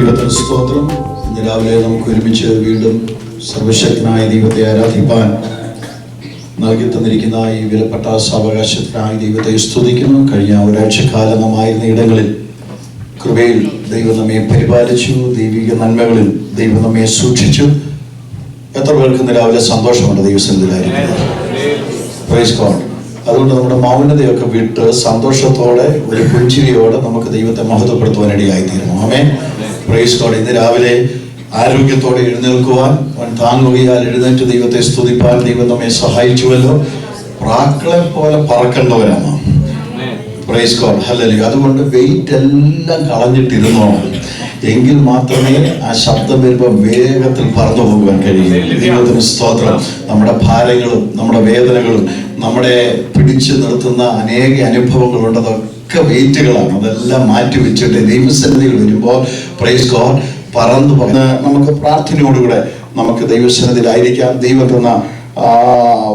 ദൈവത്തിന് സ്തോത്രം. ഇന്ന് രാവിലെ നമുക്ക് ഒരുമിച്ച് വീണ്ടും സർവശക്തനായ ദൈവത്തെ ആരാധിപ്പാൻ നൽകി തന്നിരിക്കുന്ന ഈ വിലപ്പെട്ട സാവകാശത്തിനായി ദൈവത്തെ സ്തുതിക്കുന്നു. കഴിഞ്ഞ ഒരാഴ്ചക്കാലം നാമായിരുന്ന ഇടങ്ങളിൽ കൃപയിൽ ദൈവം നമ്മെ പരിപാലിച്ചു. ദൈവിക നന്മകളിൽ ദൈവം നമ്മെ സൂക്ഷിച്ചു. എത്ര പേർക്ക് ഇന്ന് രാവിലെ സന്തോഷമുണ്ട് ദൈവസന്നിധിയിലായിരിക്കുന്നത്? Praise God. അതുകൊണ്ട് നമ്മുടെ മൗനതയൊക്കെ വിട്ട് സന്തോഷത്തോടെ ഒരു പുഞ്ചിരിയോടെ നമുക്ക് ദൈവത്തെ മഹത്വപ്പെടുത്തുവാനിടയായിത്തീരുന്നു. ആമേൻ. Praise God. ഇന്ന് രാവിലെ ആരോഗ്യത്തോടെ എഴുന്നേൽക്കുവാൻ, താങ്ങുകയാൽ എഴുന്നേറ്റ് ദൈവത്തെ സ്തുതിപ്പാൻ ദൈവം നമ്മെ സഹായിച്ചുവല്ലോ. പ്രാക്കളെ പോലെ പറക്കേണ്ടവരാണ്. Praise God. ഹല്ലേലൂയ. അതുകൊണ്ട് വെയിറ്റ് എല്ലാം കളഞ്ഞിട്ടിരുന്നോ, എങ്കിൽ മാത്രമേ ആ ശബ്ദം വരുമ്പോൾ വേഗത്തിൽ പറന്നു പോകുവാൻ കഴിയും. ദൈവത്തിന് സ്തോത്രം. നമ്മുടെ ഭാരങ്ങളും നമ്മുടെ വേദനകളും നമ്മളെ പിടിച്ചു നിർത്തുന്ന അനേക അനുഭവങ്ങളുണ്ട്. അതൊക്കെ വെയിറ്റുകളാണ്. അതെല്ലാം മാറ്റി വെച്ചിട്ട് ദൈവസന്നിധിയിൽ വരുമ്പോൾ പ്രൈസ് ഗോഡ് പറന്നു പോകുന്ന നമുക്ക് പ്രാർത്ഥനയോടുകൂടെ നമുക്ക് ദൈവസന്നിധിയിലായിരിക്കാം. ദൈവം തന്ന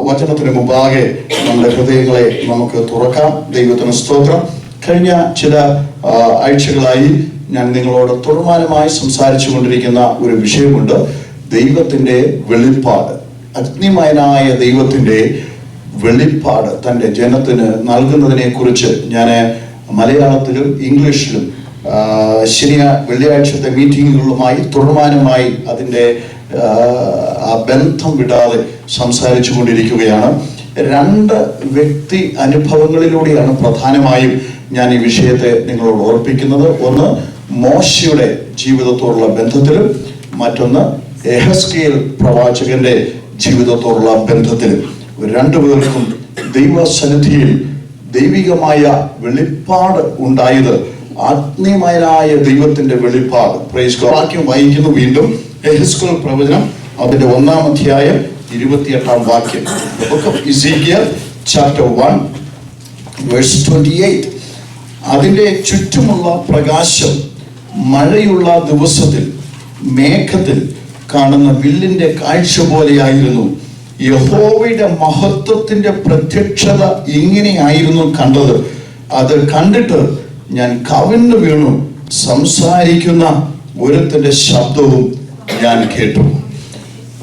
വചനത്തിന് മുമ്പാകെ നമ്മുടെ ഹൃദയങ്ങളെ നമുക്ക് തുറക്കാം. ദൈവത്തിന് സ്തോത്രം. കഴിഞ്ഞ ചില ആഴ്ചകളായി ഞാൻ നിങ്ങളോട് തുടർമാനമായി സംസാരിച്ചു കൊണ്ടിരിക്കുന്ന ഒരു വിഷയമുണ്ട്. ദൈവത്തിൻ്റെ വെളിപ്പാട്. അഗ്നിമയനായ ദൈവത്തിൻ്റെ വെളിപ്പാട് തൻ്റെ ജനത്തിന് നൽകുന്നതിനെ കുറിച്ച് ഞാൻ മലയാളത്തിലും ഇംഗ്ലീഷിലും വെള്ളിയാഴ്ചത്തെ മീറ്റിങ്ങുകളുമായി തുടർമാനമായി അതിൻ്റെ ബന്ധം വിടാതെ സംസാരിച്ചു കൊണ്ടിരിക്കുകയാണ്. രണ്ട് വ്യക്തി അനുഭവങ്ങളിലൂടെയാണ് പ്രധാനമായും ഞാൻ ഈ വിഷയത്തെ നിങ്ങളോട് ഓർപ്പിക്കുന്നത്. ഒന്ന് മോശയുടെ ജീവിതത്തോടുള്ള ബന്ധത്തിലും മറ്റൊന്ന് യെഹെസ്കേൽ പ്രവാചകന്റെ ജീവിതത്തോടുള്ള ബന്ധത്തിലും. രണ്ടുപേർക്കും ദൈവസന്നിധിയിൽ ദൈവികമായ വെളിപ്പാട് ഉണ്ടായത്. ആത്മീയമായ ദൈവത്തിന്റെ വെളിപ്പാട്. Praise God. വാക്യം വായിക്കുന്നു വീണ്ടും. യെഹെസ്കേൽ പ്രവചനം അതിന്റെ 1-ാം അധ്യായം 28-ാം വാക്യം. The book of Ezekiel chapter 1 verse 28. അതിൻ്റെ ചുറ്റുമുള്ള പ്രകാശം മഴയുള്ള ദിവസത്തിൽ മേഘത്തിൽ കാണുന്ന വില്ലിന്റെ കാഴ്ച പോലെയായിരുന്നു. യഹോവയുടെ മഹത്വത്തിന്റെ പ്രത്യക്ഷത ഇങ്ങനെയായിരുന്നു കണ്ടത്. അത് കണ്ടിട്ട് ഞാൻ കവിഞ്ഞു വീണു. സംസാരിക്കുന്ന ഒരുത്തന്റെ ശബ്ദവും ഞാൻ കേട്ടു.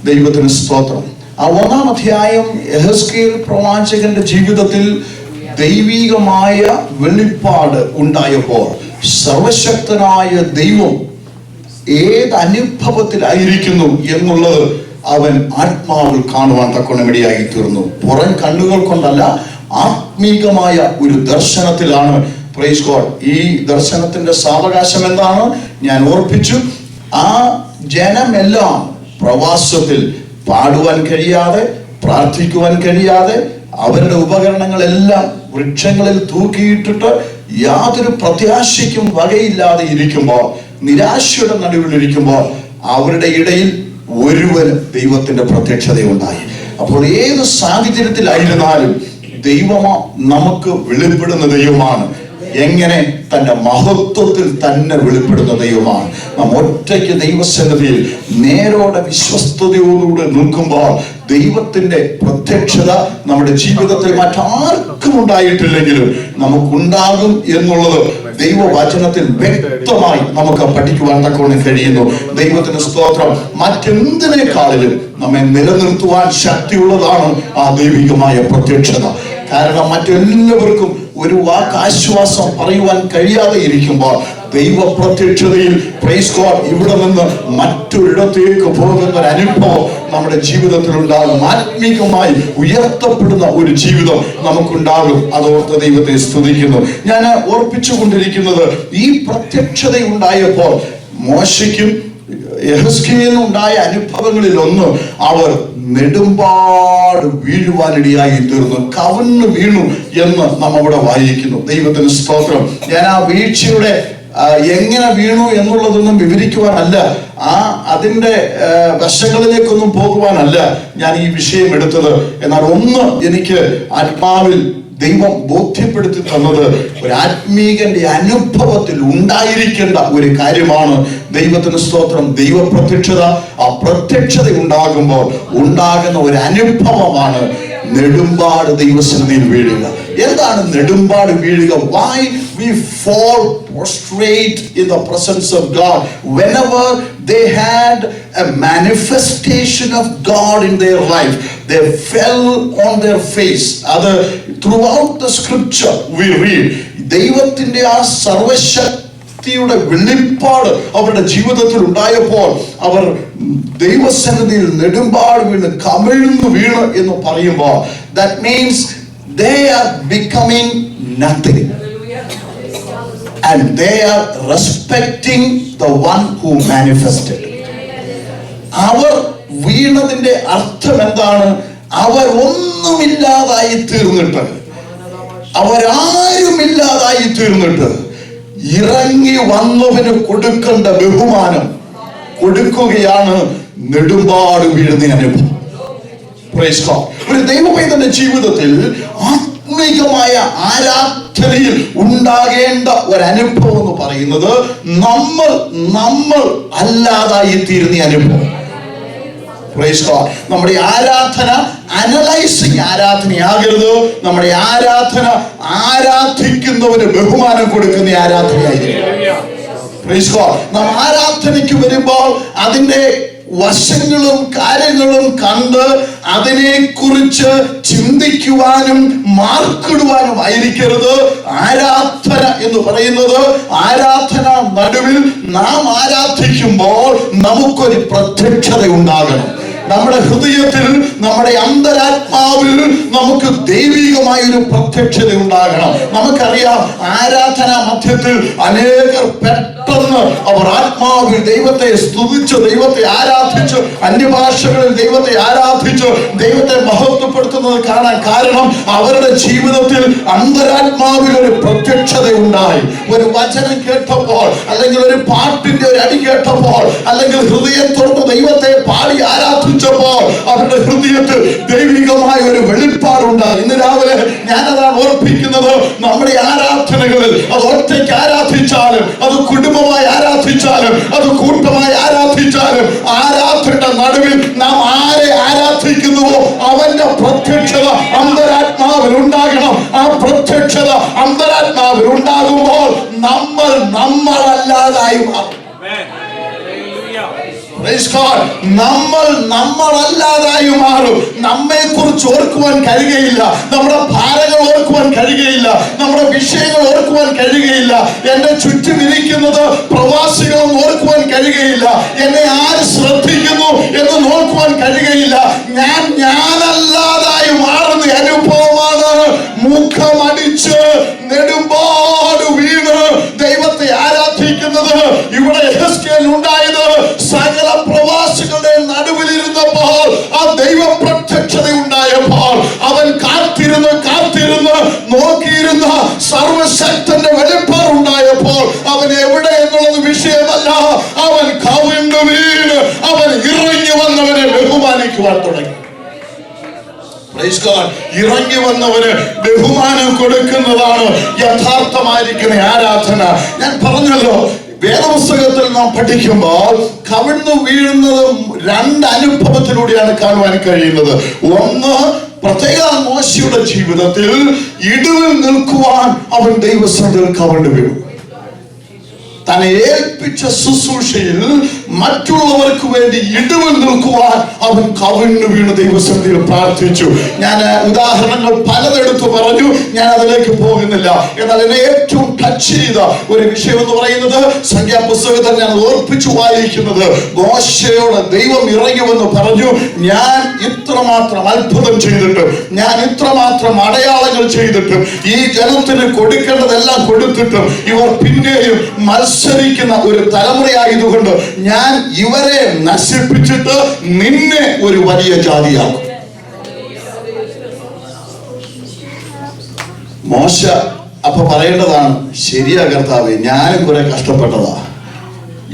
ദൈവത്തിന് സ്തോത്രം. ആ 1-ാം അധ്യായം യെഹെസ്കേൽ പ്രവാചകന്റെ ജീവിതത്തിൽ ദൈവികമായ വെളിപ്പാട് ഉണ്ടായപ്പോൾ സർവശക്തനായ ദൈവം ഏത് അനുഭവത്തിലായിരിക്കുന്നു എന്നുള്ളത് അവൻ ആത്മാവിൽ കാണുവാൻ തക്കോണമിടയായി തീർന്നു. പുറം കണ്ണുകൾ കൊണ്ടല്ല, ആത്മീകമായ ഒരു ദർശനത്തിലാണ്. Praise God. ഈ ദർശനത്തിന്റെ സാവകാശം എന്താണ് ഞാൻ ഓർപ്പിച്ചു. ആ ജനമെല്ലാം പ്രവാസത്തിൽ പാടുവാൻ കഴിയാതെ, പ്രാർത്ഥിക്കുവാൻ കഴിയാതെ, അവരുടെ ഉപകരണങ്ങളെല്ലാം വൃക്ഷങ്ങളിൽ തൂക്കിയിട്ടിട്ട് യാതൊരു പ്രത്യാശയ്ക്കും വകയില്ലാതെ ഇരിക്കുമ്പോൾ, നിരാശയുടെ നടുവിലിരിക്കുമ്പോൾ അവരുടെ ഇടയിൽ ഒരുവന് ദൈവത്തിന്റെ പ്രത്യക്ഷതയുണ്ടായി. അപ്പോൾ ഏത് സാഹചര്യത്തിലായിരുന്നാലും ദൈവമോ നമുക്ക് വെളിപ്പെടുന്ന ദൈവമാണ്. എങ്ങനെ? തന്റെ മഹത്വത്തിൽ തന്നെ വെളിപ്പെടുന്ന ദൈവമാണ്. നാം ഒറ്റയ്ക്ക് ദൈവസന്നിധിയിൽ നേരോടെ വിശ്വസ്തയോടുകൂടെ നിൽക്കുമ്പോൾ ദൈവത്തിന്റെ പ്രത്യക്ഷത നമ്മുടെ ജീവിതത്തിൽ മറ്റാർക്കും ഉണ്ടായിട്ടില്ലെങ്കിലും നമുക്കുണ്ടാകും എന്നുള്ളത് ദൈവവചനത്തിൽ വ്യക്തമായി നമുക്ക് പഠിക്കുവാൻ തക്കവണ്ണം കഴിയുന്നു. ദൈവത്തിന് സ്തോത്രം. മറ്റെന്തിനേക്കാളിലും നമ്മെ നിലനിർത്തുവാൻ ശക്തിയുള്ളതാണ് ആ ദൈവികമായ പ്രത്യക്ഷത. കാരണം മറ്റെല്ലാവർക്കും ഒരു വാക്ക് ആശ്വാസം പറയുവാൻ കഴിയാതെ ഇരിക്കുമ്പോൾ ദൈവ പ്രത്യക്ഷതയിൽ പ്രൈസ് ഗോഡ് ഇവിടെ നിന്ന് മറ്റൊരിടത്തേക്ക് പോകുന്ന ഒരു അനുഭവം നമ്മുടെ ജീവിതത്തിൽ ഉണ്ടാകും. ആത്മീകമായി ഉയർത്തപ്പെടുന്ന ഒരു ജീവിതം നമുക്കുണ്ടാകും. അതോർത്ത് ദൈവത്തെ സ്തുതിക്കുന്നു. ഞാൻ ഓർപ്പിച്ചുകൊണ്ടിരിക്കുന്നത് ഈ പ്രത്യക്ഷത ഉണ്ടായപ്പോൾ മോശയ്ക്കും യെഹെസ്കേലിനും ഉണ്ടായ അനുഭവങ്ങളിൽ ഒന്ന്, അവർ നെടുമ്പാട് വീഴുവാനിടയായി തീർന്നു. കവിഞ്ഞു വീണു എന്ന് നാം അവിടെ വായിക്കുന്നു. ദൈവത്തിന് സ്തോത്രം. ഞാൻ ആ വീഴ്ചയുടെ എങ്ങനെ വീണു എന്നുള്ളതൊന്നും വിവരിക്കുവാനല്ല, അതിൻ്റെ വശങ്ങളിലേക്കൊന്നും പോകുവാനല്ല ഞാൻ ഈ വിഷയം എടുത്തത്. എന്നാൽ ഒന്ന് എനിക്ക് ആത്മാവിൽ ദൈവം ബോധ്യപ്പെടുത്തി തന്നത് ഒരു ആത്മീകന്റെ അനുഭവത്തിൽ ഉണ്ടായിരിക്കേണ്ട ഒരു കാര്യമാണ്. ദൈവത്തിന് സ്തോത്രം. ദൈവ പ്രത്യക്ഷത, ആ പ്രത്യക്ഷത ഉണ്ടാകുമ്പോൾ ഉണ്ടാകുന്ന ഒരു അനുഭവമാണ് നെടുമ്പാട് ദൈവസന്നിധിയിൽ വീഴുക. എന്താണ് നെടുമ്പാട് വീഴുക? Why we fall prostrate in the presence of God. Whenever they had a manifestation of God in their life, they fell on their face. Other throughout the scripture we read, ദൈവത്തിന്റെ ആ സർവശക്തിയുടെ വെളിപ്പാട് അവരുടെ ജീവിതത്തിൽ ഉണ്ടായപ്പോൾ അവർ ദൈവസന്നിധിയിൽ നെടുമ്പാട് വീണ് കമിഴ്ന്നു വീണ് എന്ന് പറയുമ്പോൾ, that means they are becoming nothing and they are respecting the one who manifested. അവർ വീണതിന്റെ അർത്ഥം എന്താണ്? അവർ ഒന്നുമില്ലാതായി തീർന്നിട്ട്, അവരാരുമില്ലാതായി തീർന്നിട്ട് ഇറങ്ങി വന്നവന് കൊടുക്കേണ്ട ബഹുമാനം കൊടുക്കുകയാണ് നെടുമ്പാട് വീഴുന്ന അനുഭവം. Praise God. ഒരു ദൈവപൈതന്റെ ജീവിതത്തിൽ ആത്മീകമായ ആരാധനയിൽ ഉണ്ടാകേണ്ട ഒരു അനുഭവം എന്ന് പറയുന്നത് നമ്മൾ അല്ലാതായി തീരുന്ന അനുഭവം. Praise God. നമ്മുടെ ആരാധന അനലൈസിങ് ആരാധനയാകരുത്. നമ്മുടെ ആരാധന ആരാധിക്കുന്നവന് ബഹുമാനം കൊടുക്കുന്ന ആരാധനയായിരിക്കും. Praise God. നാം ആരാധനയ്ക്ക് വരുമ്പോൾ അതിന്റെ വശങ്ങളും കാര്യങ്ങളും കണ്ട് അതിനെ കുറിച്ച് ചിന്തിക്കുവാനും മാർക്കിടുവാനും ആയിരിക്കരുത്. ആരാധന എന്ന് പറയുന്നത്, ആരാധന നടുവിൽ നാം ആരാധിക്കുമ്പോൾ നമുക്കൊരു പ്രത്യക്ഷത ഉണ്ടാകണം. നമ്മുടെ ഹൃദയത്തിൽ, നമ്മുടെ അന്തരാത്മാവിൽ നമുക്ക് ദൈവികമായ ഒരു പ്രത്യക്ഷത ഉണ്ടാകണം. നമുക്കറിയാം, ആരാധന മധ്യത്തിൽ അനേകർ പെട്ടെന്ന് അവർ ആത്മാവിൽ ദൈവത്തെ സ്തുതിച്ച്, ദൈവത്തെ ആരാധിച്ച്, അന്യഭാഷകളിൽ ദൈവത്തെ ആരാധിച്ച് ദൈവത്തെ മഹത്വപ്പെടുത്തുന്നത് കാണാൻ കാരണം അവരുടെ ജീവിതത്തിൽ അന്തരാത്മാവിൽ ഒരു പ്രത്യക്ഷത ഉണ്ടായി. ഒരു വചനം കേട്ടപ്പോൾ, അല്ലെങ്കിൽ ഒരു പാട്ടിന്റെ ഒരു അടി കേട്ടപ്പോൾ, അല്ലെങ്കിൽ ഹൃദയത്തോട് ദൈവത്തെ പാടി ആരാധിച്ചപ്പോൾ അവരുടെ ഹൃദയത്തിൽ ദൈവികമായ ഒരു വെളിപ്പാടുണ്ടായി. ഇന്ന് രാവിലെ ഞാനതാണ് ഓർപ്പിക്കുന്നത്. നമ്മുടെ ആരാധനകളിൽ, അത് ഒറ്റയ്ക്ക് ആരാധിച്ചാലും, അത് കുടുംബമായി ആരാധിച്ചാലും, അത് കൂട്ടമായി ആരാധിച്ചാലും, ആരാധനയുടെ നടുവിൽ നാം ആരെ ആരാധിക്കുന്നുവോ അവന്റെ പ്രത്യക്ഷത അന്തരാത്മാവിൽ ഉണ്ടാകണം. ആ പ്രത്യക്ഷത അന്തരാത്മാവിൽ ഉണ്ടാകുമ്പോൾ നമ്മളല്ലാതായി മാറും. നമ്മളല്ലാതായി മാറും. നമ്മെ കുറിച്ച് ഓർക്കുവാൻ കഴിയുകയില്ല, നമ്മുടെ ഭാരങ്ങൾ ഓർക്കുവാൻ കഴിയുകയില്ല, നമ്മുടെ വിഷയങ്ങൾ ഓർക്കുവാൻ കഴിയുകയില്ല, എന്റെ ചുറ്റും ഇരിക്കുന്നത് പ്രവാസികളും ഓർക്കുവാൻ കഴിയുകയില്ല, എന്നെ ആര് ശ്രദ്ധിക്കുന്നു എന്ന് നോക്കുവാൻ കഴിയുകയില്ല. ഞാനല്ലാതായി മാറുന്ന അനുഭവമാണ്. മുഖമടിച്ച് നെടുമ്പാട് വീണ് ദൈവത്തെ ആരാധിക്കുന്നത് ഇവിടെ യെഹെസ്കേൽ ഉണ്ടായത്. സകല പ്രവാസികളുടെ നടുവിലിരുന്നപ്പോൾ, ആ ദൈവ പ്രത്യക്ഷത ഉണ്ടായപ്പോൾ അവൻ കാത്തിരുന്ന് നോക്കിയിരുന്ന സർവശക്തന്റെ വെളിപ്പാടുണ്ടായപ്പോൾ അവൻ എവിടെ എന്നുള്ളത് വിഷയമല്ല. അവൻ കവിഞ്ഞു വീണ് അവൻ ഇറങ്ങി വന്നവനെ ബഹുമാനിക്കുവാൻ തുടങ്ങി. ഇറങ്ങി വന്നവന് ബഹുമാനം കൊടുക്കുന്നതാണ് യഥാർത്ഥമായിരിക്കുന്ന ആരാധന. ഞാൻ പറഞ്ഞല്ലോ, വേദപുസ്തകത്തിൽ നാം പഠിക്കുമ്പോൾ കവിഴ്ന്നു വീഴുന്നത് രണ്ട് അനുഭവത്തിലൂടെയാണ് കാണുവാൻ കഴിയുന്നത്. ഒന്ന്, പ്രത്യേക മോശയുടെ ജീവിതത്തിൽ ഇടിവിൽ നിൽക്കുവാൻ അവൻ ദൈവസന്നിധിയിൽ കവിഴ്ന്നു വീണു. തന്നെ ഏൽപ്പിച്ച ശുശ്രൂഷയിൽ മറ്റുള്ളവർക്ക് വേണ്ടി ഇടിവിൽ നിൽക്കുവാൻ അവൻ കവിഞ്ഞു വീണ് ദൈവസന്നിധിയിൽ പ്രാർത്ഥിച്ചു. ഞാൻ ഉദാഹരണങ്ങൾ പലതെടുത്ത് പറഞ്ഞു, ഞാൻ അതിലേക്ക് പോകുന്നില്ല. എന്നാൽ എന്നെ ഏറ്റവും ടച്ച് ചെയ്ത ഒരു വിഷയം എന്ന് പറയുന്നത്, സംഖ്യാപുസ്തകത്തിൽ ഞാൻ ഓർപ്പിച്ചു വായിക്കുന്നത്, മോശയോട് ദൈവം ഇറങ്ങി വന്ന് പറഞ്ഞു, ഞാൻ ഇത്രമാത്രം അത്ഭുതം ചെയ്തിട്ടും, ഞാൻ ഇത്രമാത്രം അടയാളങ്ങൾ ചെയ്തിട്ടും, ഈ ജനത്തിന് കൊടുക്കേണ്ടതെല്ലാം കൊടുത്തിട്ടും ഇവർ പിന്നെയും മത്സരിക്കുന്ന ഒരു തലമുറയായതുകൊണ്ട് ഞാൻ ഇവരെ നശിപ്പിച്ചിട്ട് നിന്നെ ഒരു വലിയ ജാതിയാക്കും. മോശ അപ്പൊ പറയേണ്ടതാണ്, ശരിയാ കർത്താവേ, ഞാനും കുറെ കഷ്ടപ്പെട്ടതാ,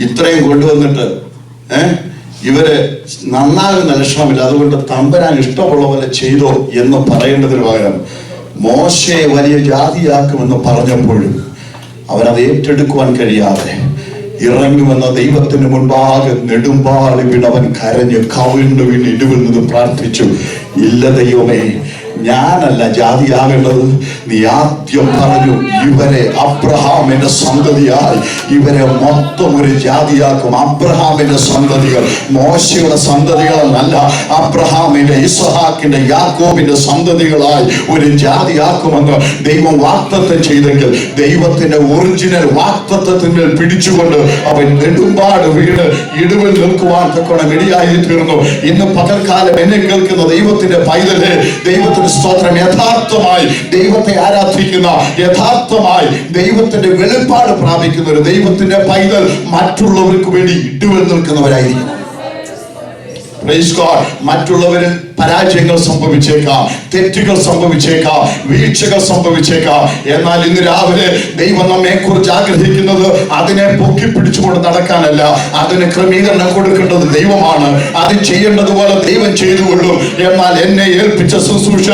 ഇത്രയും കൊണ്ടുവന്നിട്ട് ഇവര് നന്നാകുന്ന ലക്ഷണമില്ല, അതുകൊണ്ട് തമ്പരാൻ ഇഷ്ടമുള്ള പോലെ ചെയ്തോ എന്ന് പറയേണ്ടതിന് പകരം മോശയെ വലിയ ജാതിയാക്കുമെന്ന് പറഞ്ഞപ്പോഴും അവരത് ഏറ്റെടുക്കുവാൻ കഴിയാതെ ഇറങ്ങുമെന്ന ദൈവത്തിന് മുൻപാകെ നെടുമ്പാളി വീണവൻ കരഞ്ഞ് കവിഞ്ഞു വീണ് ഇടിവിൽ നിന്ന് പ്രാർത്ഥിച്ചു, ഇല്ല ദൈവമേ, ഞാനല്ല ജാതിയാകേണ്ടത്, നീ ആദ്യം പറഞ്ഞു ഇവരെ അബ്രഹാമിന്റെ സന്തതിയായി ഇവരെ മൊത്തം ഒരു ജാതിയാക്കും. അബ്രഹാമിന്റെ സന്തതികൾ മോശയുടെ സന്തതികളെന്നല്ല, അബ്രഹാമിന്റെ, ഇസ്ഹാക്കിന്റെ, യാക്കോബിന്റെ സന്തതികളായി ഒരു ജാതിയാക്കുമെന്ന് ദൈവം വാഗ്ദത്തം ചെയ്തെങ്കിൽ ദൈവത്തിന്റെ ഒറിജിനൽ വാഗ്ദത്തത്തിന്മേൽ പിടിച്ചുകൊണ്ട് അവൻ നെടുമ്പാട് വീട് ഇടിവിൽ നിൽക്കുവാൻ തക്കോണം ഇടയായി തീർന്നു. ഇന്ന് പകൽക്കാലം എന്നെ കേൾക്കുന്ന ദൈവത്തിന്റെ പൈതലേ, ദൈവത്തിന് സ്തോത്രം. യഥാർത്ഥമായി ദൈവത്തെ ആരാധിക്കുന്ന, യഥാർത്ഥമായി ദൈവത്തിന്റെ വെളിപ്പാട് പ്രാപിക്കുന്ന ഒരു ദൈവത്തിന്റെ പൈതൽ മറ്റുള്ളവർക്ക് വേണ്ടി ഇടിവിൽ നിൽക്കുന്നവരായിരിക്കും. മറ്റുള്ളവരിൽ പരാജയങ്ങൾ സംഭവിച്ചേക്കാം, തെറ്റുകൾ സംഭവിച്ചേക്കാം, വീഴ്ചകൾ സംഭവിച്ചേക്കാം. എന്നാൽ ഇന്ന് രാവിലെ ദൈവം നമ്മെ കുറിച്ച് ആഗ്രഹിക്കുന്നത് അതിനെ പൊക്കി പിടിച്ചുകൊണ്ട് നടക്കാനല്ല, അതിന് ക്രമീകരണം കൊടുക്കേണ്ടത് ദൈവമാണ്. അത് ചെയ്യേണ്ടതുപോലെ ദൈവം ചെയ്തുകൊള്ളും. എന്നാൽ എന്നെ ഏൽപ്പിച്ച ശുശ്രൂഷ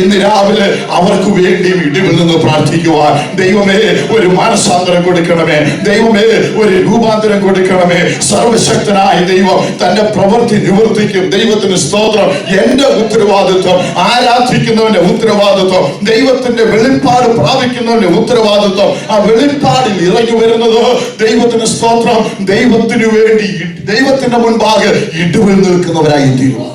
ഇന്ന് രാവിലെ അവർക്ക് വേണ്ടി ഇടിവിൽ നിന്ന് പ്രാർത്ഥിക്കുവാൻ, ദൈവമേ ഒരു മനസാന്തരം കൊടുക്കണമേ, ദൈവമേ ഒരു രൂപാന്തരം കൊടുക്കണമേ. സർവശക്തനായ ദൈവം തന്റെ പ്രവൃത്തി നിവർത്തിക്കും. ദൈവത്തിന് സ്തോത്രം. എന്റെ ഉത്തരവാദിത്വം, ആരാധിക്കുന്നവന്റെ ഉത്തരവാദിത്വം, ദൈവത്തിന്റെ വെളിപ്പാട് പ്രാപിക്കുന്നവന്റെ ഉത്തരവാദിത്വം, ആ വെളിപ്പാടിൽ ഇറങ്ങി വരുന്നത് ദൈവത്തിന് സ്തോത്രം, ദൈവത്തിനു വേണ്ടി ദൈവത്തിന്റെ മുൻപാകെ ഇടിവിൽ നിൽക്കുന്നവരായി തീരും.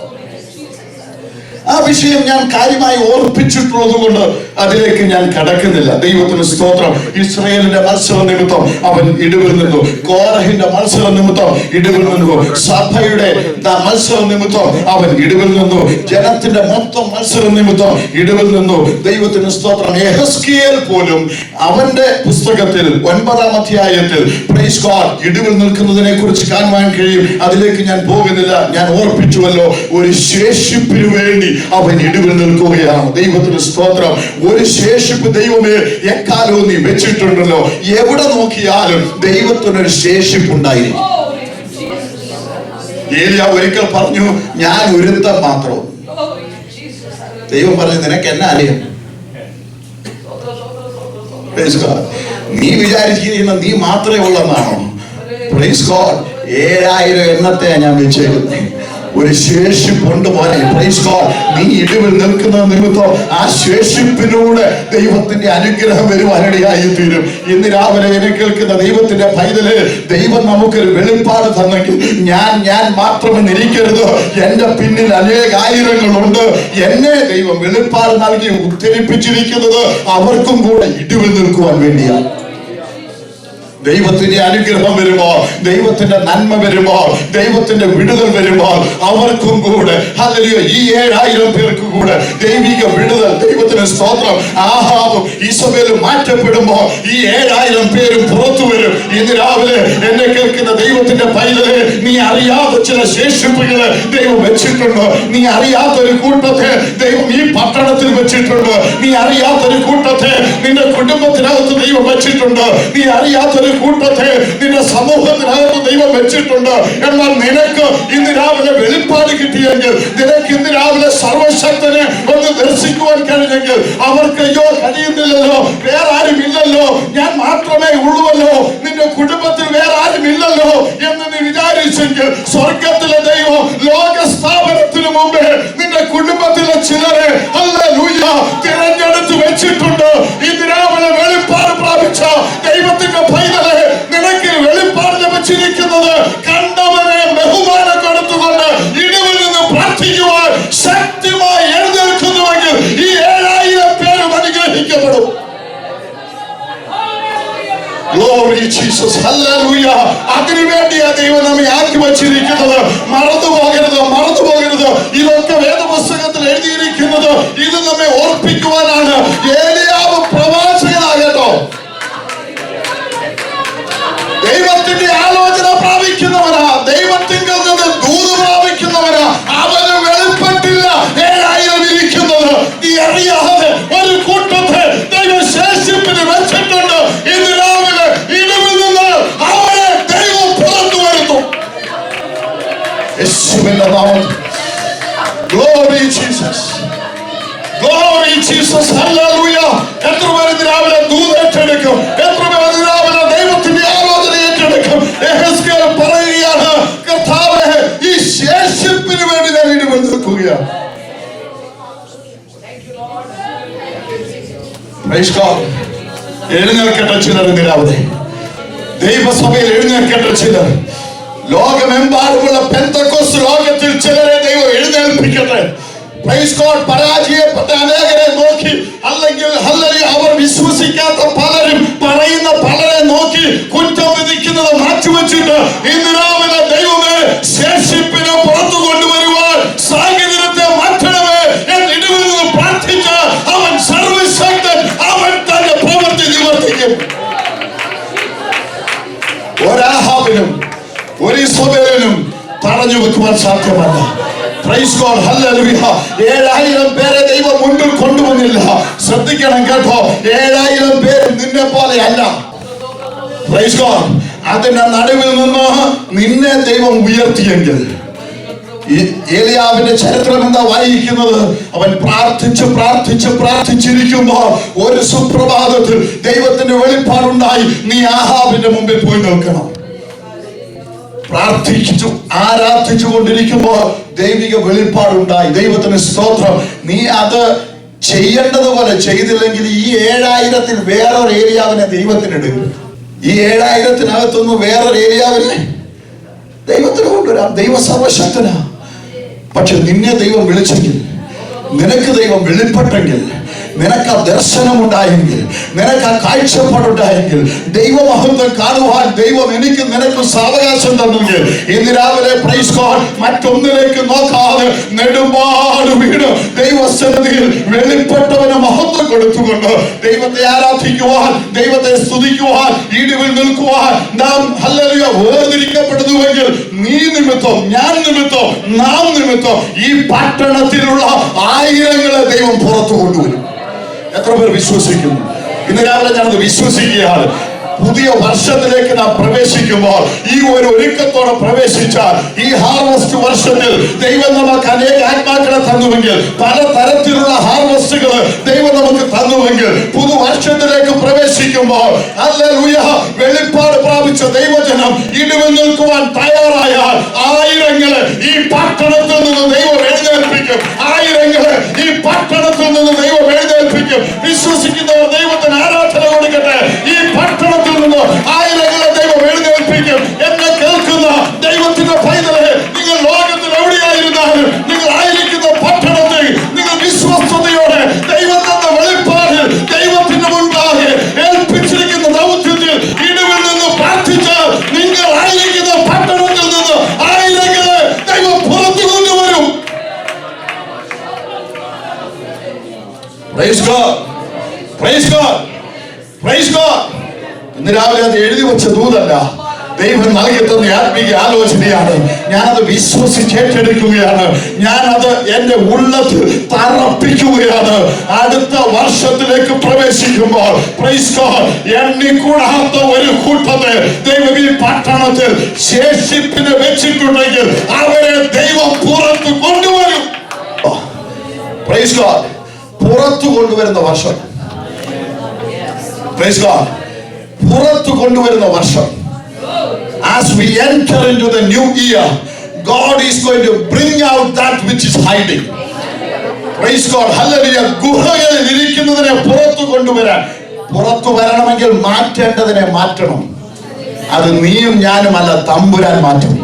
ആ വിഷയം ഞാൻ കാര്യമായി ഓർപ്പിച്ചിട്ടുള്ളത് കൊണ്ട് അതിലേക്ക് ഞാൻ കടക്കുന്നില്ല. ദൈവത്തിന് സ്തോത്രം. ഇസ്രായേലിന്റെ മത്സര നിമിത്തം അവൻ ഇടിവിൽ നിന്നു, കോരഹിന്റെ മത്സര നിമിത്തം ഇടിവിൽ നിന്നു, സഭയുടെ മത്സര നിമിത്തം അവൻ ഇടിവിൽ നിന്നു, ജനത്തിന്റെ മൊത്തം മത്സര നിമിത്തം ഇടിവിൽ നിന്നു. ദൈവത്തിന് സ്തോത്രം. യെഹെസ്കേൽ പോലും അവന്റെ പുസ്തകത്തിൽ 9-ാം അധ്യായത്തിൽ പ്രൈസ് ഗോഡ് ഇടിവിൽ നിൽക്കുന്നതിനെ കുറിച്ച് കാണുവാൻ കഴിയും. അതിലേക്ക് ഞാൻ പോകുന്നില്ല. ഞാൻ ഓർപ്പിച്ചുവല്ലോ, ഒരു ശേഷിപ്പിനു വേണ്ടി അവൻ ഇടിവിൽ നിൽക്കുകയാണ്. ദൈവത്തിന് സ്തോത്രം. ഒരു ശേഷിപ്പ് ദൈവമേ എക്കാലവും നീ വെച്ചിട്ടുണ്ടല്ലോ. എവിടെ നോക്കിയാലും ദൈവത്തിനൊരു ശേഷിപ്പ് ഉണ്ടായിരിക്കും. ഏലിയാ ഒരിക്കൽ പറഞ്ഞു, ഞാൻ ഒരുത്തൻ മാത്രം. ദൈവം പറഞ്ഞു, നിനക്ക് എന്നെ അറിയാം. നീ വിചാരിച്ചിരിക്കുന്ന നീ മാത്രമേ ഉള്ളെന്നാണോ? Praise God. 7000 എണ്ണത്തെ ഞാൻ വെച്ചേക്കുന്നത്. ഒരു ശേഷിപ്പുണ്ട് മോനെ. Praise God. നീ ഇടിവിൽ നിൽക്കുന്ന നിമിത്തം ആ ശേഷിപ്പിലൂടെ ദൈവത്തിന്റെ അനുഗ്രഹം വരുവാനിടയായി തീരും. ഇന്ന് രാവിലെ എന്നെ കേൾക്കുന്ന ദൈവത്തിന്റെ പൈതല്, ദൈവം നമുക്കൊരു വെളിപ്പാട് തന്നെങ്കിൽ ഞാൻ മാത്രമെന്നിരിക്കരുത്. എന്റെ പിന്നിൽ അനേകായിരങ്ങളുണ്ട്. എന്നെ ദൈവം വെളിപ്പാട് നൽകി ഉദ്ധരിപ്പിച്ചിരിക്കുന്നത് അവർക്കും കൂടെ ഇടിവിൽ നിൽക്കുവാൻ വേണ്ടിയാണ്. ദൈവത്തിന്റെ അനുഗ്രഹം വരുമ്പോൾ, ദൈവത്തിന്റെ നന്മ വരുമ്പോൾ, ദൈവത്തിന്റെ വിടുതൽ വരുമ്പോൾ അവർക്കും കൂടെ ഹല്ലേലൂയ ഈ 7000 പേർക്ക് കൂടെ ദൈവിക വിടുതൽ. ദൈവത്തിന് സ്തോത്രം. ആഹാബും ഈസബേലും മാറ്റപ്പെടുമ്പോൾ ഈ 7000 പേരും പുറത്തു വരും. ഇന്ന് രാവിലെ എന്നെ കേൾക്കുന്ന ദൈവത്തിന്റെ പൈതലെ, നീ അറിയാത്ത ചില ശേഷിപ്പുകളെ ദൈവം വെച്ചിട്ടുണ്ട്. നീ അറിയാത്തൊരു കൂട്ടത്തെ ദൈവം ഈ പട്ടണത്തിൽ വെച്ചിട്ടുണ്ട്. നീ അറിയാത്തൊരു കൂട്ടത്തെ നിന്റെ കുടുംബത്തിനകത്ത് ദൈവം വെച്ചിട്ടുണ്ട്. നീ അറിയാത്തൊരു കൂട്ടത്തെ നിന്റെ സമൂഹത്തിനകത്ത് ദൈവം വെച്ചിട്ടുണ്ട്. എന്നാൽ നിനക്ക് ഇന്ന് രാവിലെ വെളിപ്പാട് കിട്ടിയെങ്കിൽ, നിനക്ക് ഇന്ന് രാവിലെ സർവശക്തനെ ഒന്ന് ദർശിക്കുവാൻ കഴിഞ്ഞെങ്കിൽ, അവർക്ക് അയ്യോ കഴിയുന്നില്ലല്ലോ, വേറെ ആരും ഇല്ലല്ലോ, ഞാൻ മാത്രമേ ഉള്ളുവല്ലോ, നിന്റെ കുടുംബത്തിൽ വേറെ ആരും ഇല്ലല്ലോ എന്ന് നീ വിചാരിച്ചെങ്കിൽ, സ്വർഗത്തിലെ ദൈവം ലോക സ്ഥാപനത്തിന് മുമ്പേ നിന്റെ കുടുംബത്തിലെ ചിലരെ ഹല്ലേലൂയ തിരഞ്ഞെടുത്ത് വെച്ചിട്ടുണ്ട്. ഇന്ന് രാവിലെ വെളിപ്പാട് പ്രാപിച്ച ദൈവത്തിന്റെ പൈതലെ, നിനക്ക് വെളിപ്പാട് ലഭിച്ചിരിക്കുന്നത് കണ്ടവനെ ബഹുമാനം കൊടുത്തുകൊണ്ട് ഇടിവിൽ നിന്ന് പ്രാർത്ഥിക്കുവാൻ ശക്തിമായി എഴുന്നേൽക്കുന്നുവെങ്കിൽ ഈ 7000 പേരും അനുഗ്രഹിക്കപ്പെടും. Glory Jesus. Hallelujah. അതിനുവേണ്ടിയാ ദൈവം നമ്മെ ആക്കി വച്ചിരിക്കുന്നത്. മറന്നുപോകരുത്. ഇതൊക്കെ വേദപുസ്തകത്തിൽ എഴുതിയിരിക്കുന്നത് ഇത് നമ്മെ ഓർപ്പിക്കുവാനാണ്. ഏലിയാവ് പ്രവാചകനാകട്ടോ, ദൈവത്തിന്റെ ആലോചന പ്രാപിക്കുന്നവനാ, ദൈവത്തിങ്കിൽ നിന്ന് ദൂത് പ്രാപിക്കുന്നവനാ. അവന് വെളിപ്പെട്ടില്ല 7000 ഇരിക്കുന്നത്. നീ അറിയാതെ ഒരു കൂട്ടത്തെ ദൈവം ശേഷിപ്പിന് വെച്ചിട്ടുണ്ട്. ഇന്ന് രാവിലെ ഇടിവിൽ നിന്ന് അവനെ ദൈവം പുറത്തു വരുത്തും. യേശുവിന്റെ നാമത്തിൽ. Glory Jesus. Glory Jesus. Hallelujah. എത്ര പേര് രാവിലെ ദൂത് ഏറ്റെടുക്കും? എത്ര പേര് രാവിലെ ദൈവത്തിന്റെ ആലോചന ഏറ്റെടുക്കും? യെഹെസ്കേൽ പറയുകയാണ്, കർത്താവേ ഈ ശേഷിപ്പിന് വേണ്ടി ഞാൻ ഇടിവിൽ നിൽക്കുകയാണ്. Praise God. എഴുന്നേൽക്കട്ടെ ചിലർ നിരാവധി. ദൈവസഭയിൽ എഴുന്നേൽക്കട്ടെ ചിലർ. ലോകമെമ്പാടുമുള്ള പെന്തക്കോസ്ത് ലോകത്തിൽ ചിലരെ ദൈവം എഴുന്നേൽപ്പിക്കട്ടെ. Praise God. പരാജയപ്പെട്ട അനേകരെ നോക്കി, അല്ലെങ്കിൽ അവർ വിശ്വസിക്കാത്ത പലരും പറയുന്ന പലരെ നോക്കി കുറ്റം വിധിക്കുന്നത് മാറ്റിവെച്ചിട്ട് ഇന്ന് രാവിലെ ദൈവമേ ശേഷിപ്പിനെ പുറത്തു കൊണ്ടുവരുവാൻ സാഹചര്യത്തെ മാറ്റണമേ എന്ന് ഇടവിൽ നിന്ന് പ്രാർത്ഥിച്ച അവൻ സർവശക്തൻ. അവൻ തന്റെ പ്രവൃത്തി നിവർത്തിക്കും. ഒരാഹാബിനും ഒരു ഇസബേലിനും തടഞ്ഞു വെക്കുവാൻ സാധ്യമല്ല. Praise God. Hallelujah. 7000 പേരെ ദൈവം മുൻപിൽ കൊണ്ടുവന്നില്ല. ശ്രദ്ധിക്കണം കേട്ടോ, 7000 പേര് നിന്നെ പോലെ അല്ല. Praise God. അതിന്റെ നടുവിൽ നിന്ന് നിന്നെ ദൈവം ഉയർത്തിയെങ്കിൽ, ഏലിയാവിന്റെ ചരിത്രം എന്താ വായിക്കുന്നത്? അവൻ പ്രാർത്ഥിച്ചിരിക്കുമ്പോൾ ഒരു സുപ്രഭാതത്തിൽ ദൈവത്തിന്റെ വെളിപ്പാടുണ്ടായി. നീ ആഹാബിന്റെ മുമ്പിൽ പോയി നിൽക്കണം. ആരാധിച്ചു കൊണ്ടിരിക്കുമ്പോൾ ദൈവിക വെളിപ്പാടുണ്ടായി. ദൈവത്തിന് സ്തോത്രം. നീ അത് ചെയ്യേണ്ടതുപോലെ ചെയ്തില്ലെങ്കിൽ ഈ 7000 വേറൊരു ഏരിയാവിനെ ദൈവത്തിനെടുക്കും. ഈ 7000 വേറൊരു ഏരിയാവിനെ ദൈവത്തിന് കൊണ്ടുവരാം. ദൈവ സർവശക്തനാ. പക്ഷെ നിന്നെ ദൈവം വിളിച്ചെങ്കിൽ, നിനക്ക് ദൈവം വെളിപ്പെട്ടെങ്കിൽ, നിനക്ക് ആ ദർശനം ഉണ്ടായെങ്കിൽ, നിനക്ക് ആ കാഴ്ചപ്പാടുണ്ടായെങ്കിൽ, ദൈവമഹത്വം കാണുവാൻ ദൈവം എനിക്ക് നിനക്ക് സാവകാശം തന്നെങ്കിൽ, ഇന്ന് രാവിലെ പ്രൈസ് ഗോഡ് മറ്റൊന്നിലേക്ക് നോക്കാതെ നെടുമ്പാട് വീട് ദൈവസന്നിധിയിൽ വെളിപ്പെട്ടവന് മഹത്വം കൊടുത്തുകൊണ്ട് ദൈവത്തെ ആരാധിക്കുവാൻ, ദൈവത്തെ സ്തുതിക്കുവാൻ, ഈടുവിൽ നിൽക്കുവാൻ നാം ഹല്ലേലൂയ വേർതിരിക്കപ്പെടുന്നുവെങ്കിൽ, നീ നിമിത്തം, ഞാൻ നിമിത്തം, നാം നിമിത്തം ഈ പട്ടണത്തിലുള്ള ആയിരങ്ങളെ ദൈവം പുറത്തു കൊണ്ടുവരും. എത്ര പേർ വിശ്വസിക്കുന്നു? ഇന്ന് രാവിലെ ഞാനത് വിശ്വസിക്കുകയാണ്. പുതിയ വർഷത്തിലേക്ക് നാം പ്രവേശിക്കുമ്പോൾ ഈ ഒരു ഒരുക്കത്തോടെ പ്രവേശിച്ചാൽ, ഈ ഹാർവസ്റ്റ് വർഷത്തിൽ ദൈവം നമുക്ക് അനേക ആത്മാക്കളെ തന്നുവെങ്കിൽ, പല തരത്തിലുള്ള ഹാർവസ്റ്റുകൾ ദൈവം നമുക്ക് തന്നുവെങ്കിൽ, പുതുവർഷത്തിലേക്ക് പ്രവേശിക്കുമ്പോൾ ഹല്ലേലൂയ വെളിപ്പാട് പ്രാപിച്ച ദൈവജനം ഇടിവിൽ നിൽക്കുവാൻ തയ്യാറായാൽ ആയിരങ്ങളെ ഈ പട്ടണത്തിൽ നിന്ന് ദൈവം എഴുന്നേൽപ്പിക്കും. ആയിരങ്ങളെ ഈ പട്ടണത്തിൽ നിന്ന് ദൈവം എഴുന്നേൽപ്പിക്കും. വിശ്വസിക്കുന്നവർ ദൈവത്തിന് ആരാധന കൊടുക്കട്ടെ. ഈ പട്ടണത്തിൽ നിന്ന് ആയിരങ്ങളെ ദൈവം എഴുന്നേൽപ്പിക്കും. എന്നെ കേൾക്കുന്ന ദൈവത്തിന്റെ പൈതലെ, നിങ്ങൾ ലോകത്തിൽ എവിടെയായിരുന്നാലും നിങ്ങൾ ആയിരിക്കുന്ന പട്ടണത്തിൽ നിങ്ങൾ വിശ്വസ്തയോടെ ദൈവം തന്ന വെളിപ്പാടിൽ ദൈവത്തിന്റെ മുൻപാകെ ഏൽപ്പിച്ചിരിക്കുന്ന ദൗത്യത്തിൽ ഇടിവിൽ നിന്ന് പ്രാർത്ഥിച്ചാൽ നിങ്ങൾ ആയിരിക്കുന്ന പട്ടണത്തിൽ നിന്ന് ആയിരങ്ങളെ ദൈവം പുറത്തു കൊണ്ടുവരും. Praise God. Praise God. Praise God. ഇന്ന് രാവിലെ അത് എഴുതി വെച്ച ദൂതല്ല, ദൈവം നൽകി തന്ന ആത്മീയ ആലോചനയാണ്. ഞാനത് വിശ്വസിച്ച് ഏറ്റെടുക്കുകയാണ്. ഞാനത് എന്റെ ഉള്ളത്തിൽ തറപ്പിക്കുകയാണ്. അടുത്ത വർഷത്തിലേക്ക് പ്രവേശിക്കുമ്പോൾ പ്രൈസ് ഗോഡ് എണ്ണിക്കൂടാത്ത ഒരു കൂട്ടത്തെ ദൈവം ഈ പട്ടണത്തിൽ ശേഷിപ്പിന് വെച്ചിട്ടുണ്ടെങ്കിൽ അവരെ ദൈവം പുറത്തു കൊണ്ടുവരും. Praise God. പുറത്തു കൊണ്ടുവരുന്ന വർഷം. Praise God. പുറത്തു കൊണ്ടുവരുന്ന വർഷം. As we enter into the new year, God is going to bring out that which is hiding. Praise God. Hallelujah. ഗുഹകളിൽ ഇരിക്കുന്നതിനെ പുറത്തു കൊണ്ടുവരാൻ, പുറത്തു വരണമെങ്കിൽ മാറ്റേണ്ടതിനെ മാറ്റണം. അത് നീയും ഞാനുമല്ല, തമ്പുരാൻ മാറ്റും.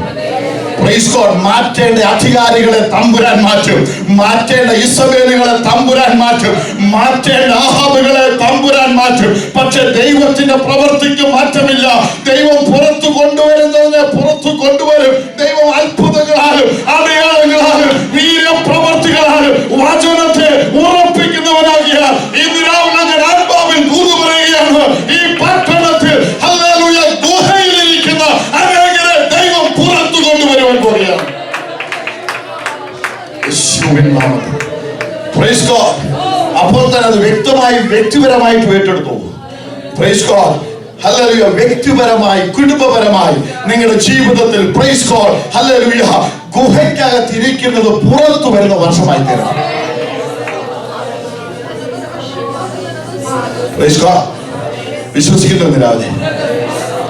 Praise God. മാറ്റേണ്ട അധികാരികളെ തമ്പുരാൻ മാറ്റും. മാറ്റേണ്ട ഇസബേലുകളെ തമ്പുരാൻ മാറ്റും. മാറ്റേണ്ട ആഹാബുകളെ തമ്പുരാൻ മാറ്റും. പക്ഷെ ദൈവത്തിന്റെ പ്രവൃത്തിക്ക് മാറ്റമില്ല. ദൈവം പുറത്തു കൊണ്ടുവരുന്നതിനെ പുറത്തു കൊണ്ടുവരും. ദൈവം അത്ഭുതങ്ങളാലും അടയാളങ്ങളാലും വീര്യപ്രവർത്തികളാലും വചനത്തെ ഉറപ്പിക്കുന്നവനാകിയാൽ ഇന്ന് രാവിലെ ഞാൻ ആത്മാവിൽ ദൂത് പറയുകയാണ്. ഈ പട്ടണത്തിൽ ഹല്ലേലൂയ ഗുഹയിലിരിക്കുന്ന അനേകരെ ദൈവം പുറത്തു കൊണ്ടുവരുവാൻ പോവുകയാണ്. Praise God. അപ്പോൾ തന്നെ അത് വ്യക്തമായി വ്യക്തിപരമായിട്ട് ഏറ്റെടുത്തു. Praise God. ഹല്ലേലൂയ. വ്യക്തിപരമായി, കുടുംബപരമായി നിങ്ങളുടെ ജീവിതത്തിൽ പ്രൈസ് ഗോഡ് ഹല്ലേലൂയ ഗുഹയ്ക്കകത്ത് ഇരിക്കുന്നത് പുറത്തു വരുന്ന വർഷമായി തീരണം. Praise God. വിശ്വസിക്കുന്നു രാവിലെ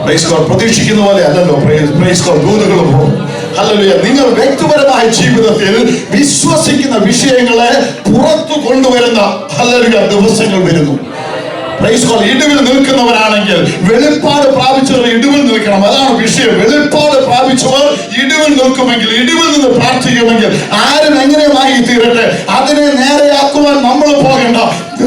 പ്രൈസ് ഗോഡ്. പ്രതീക്ഷിക്കുന്ന പോലെ അല്ലല്ലോ പ്രൈസ് ഗോഡ് ദൂതുകൾ പോകും. ഹല്ലേലൂയ. നിങ്ങൾ വ്യക്തിപരമായ ജീവിതത്തിൽ വിശ്വസിക്കുന്ന വിഷയങ്ങളെ പുറത്തു കൊണ്ടുവരുന്ന ഹല്ലേലൂയ ദിവസങ്ങൾ വരുന്നു. ഇടിവിൽ നിൽക്കുന്നവരാണെങ്കിൽ വെളിപ്പാട് പ്രാപിച്ചവർ ഇടിവിൽ നിൽക്കണം. അതാണ് വിഷയം. വെളിപ്പാട് പ്രാപിച്ചവർ ഇടിവിൽ നിൽക്കുമെങ്കിൽ, ഇടിവിൽ നിന്ന് പ്രാർത്ഥിക്കുമെങ്കിൽ ആരും എങ്ങനെയുമായി തീരട്ടെ, അതിനെ നേരെയാക്കുവാൻ നമ്മൾ പോകണ്ട.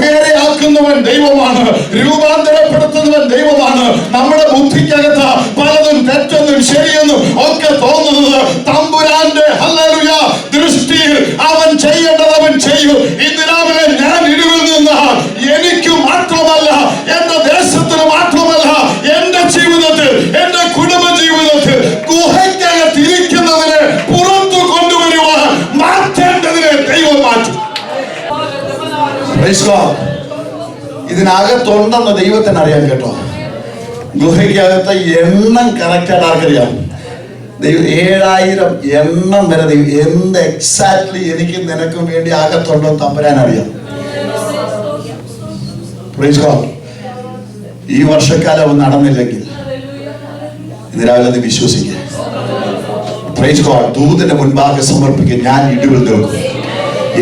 നേരെയാക്കുന്നവൻ ദൈവമാണ്, രൂപാന്തരപ്പെടുത്തുന്നവൻ ദൈവമാണ്. നമ്മുടെ ബുദ്ധിക്കകത്ത് പലതും തെറ്റെന്നും ശരിയെന്നും ഒക്കെ തോന്നുന്നത് തമ്പുരാന്റെ ഹല്ലേലൂയ ദൃഷ്ടിയിൽ അവൻ ചെയ്യേണ്ടത് അവൻ ചെയ്യും. ഇന്ന് രാവിലെ ഞാൻ ഇടിവിൽ നിന്ന് എനിക്ക് മാത്രമല്ല, എന്റെ ദേശത്തിന് മാത്രമല്ല, എന്റെ ജീവിതത്തിൽ, എന്റെ കുടുംബ ജീവിതത്തിൽ ഗുഹയ്ക്കകത്തിരിക്കുന്നതിനെ പുറത്തു കൊണ്ടുവരുവാൻ മാറ്റേണ്ടതിനെ ദൈവം മാറ്റും. ഇതിനകത്തുണ്ടെന്ന് ദൈവത്തിന് അറിയാം കേട്ടോ. ഗുഹയ്ക്കകത്ത് എണ്ണം കറക്റ്റായിട്ട് ആർക്കറിയാം? ദൈവം 7000 എണ്ണം വരെ ദൈവം എന്ത് എക്സാക്ട്ലി എനിക്കും നിനക്കും വേണ്ടി അകത്തുണ്ടോ തമ്പുരാൻ അറിയാം. ഈ വർഷക്കാലം നടന്നില്ലെങ്കിൽ ഇന്ന് രാവിലെ അത് വിശ്വസിക്കുക. ദൂതന്റെ മുൻപാകെ സമർപ്പിക്കുക. ഞാൻ ഇടിവിൽ നിൽക്കും.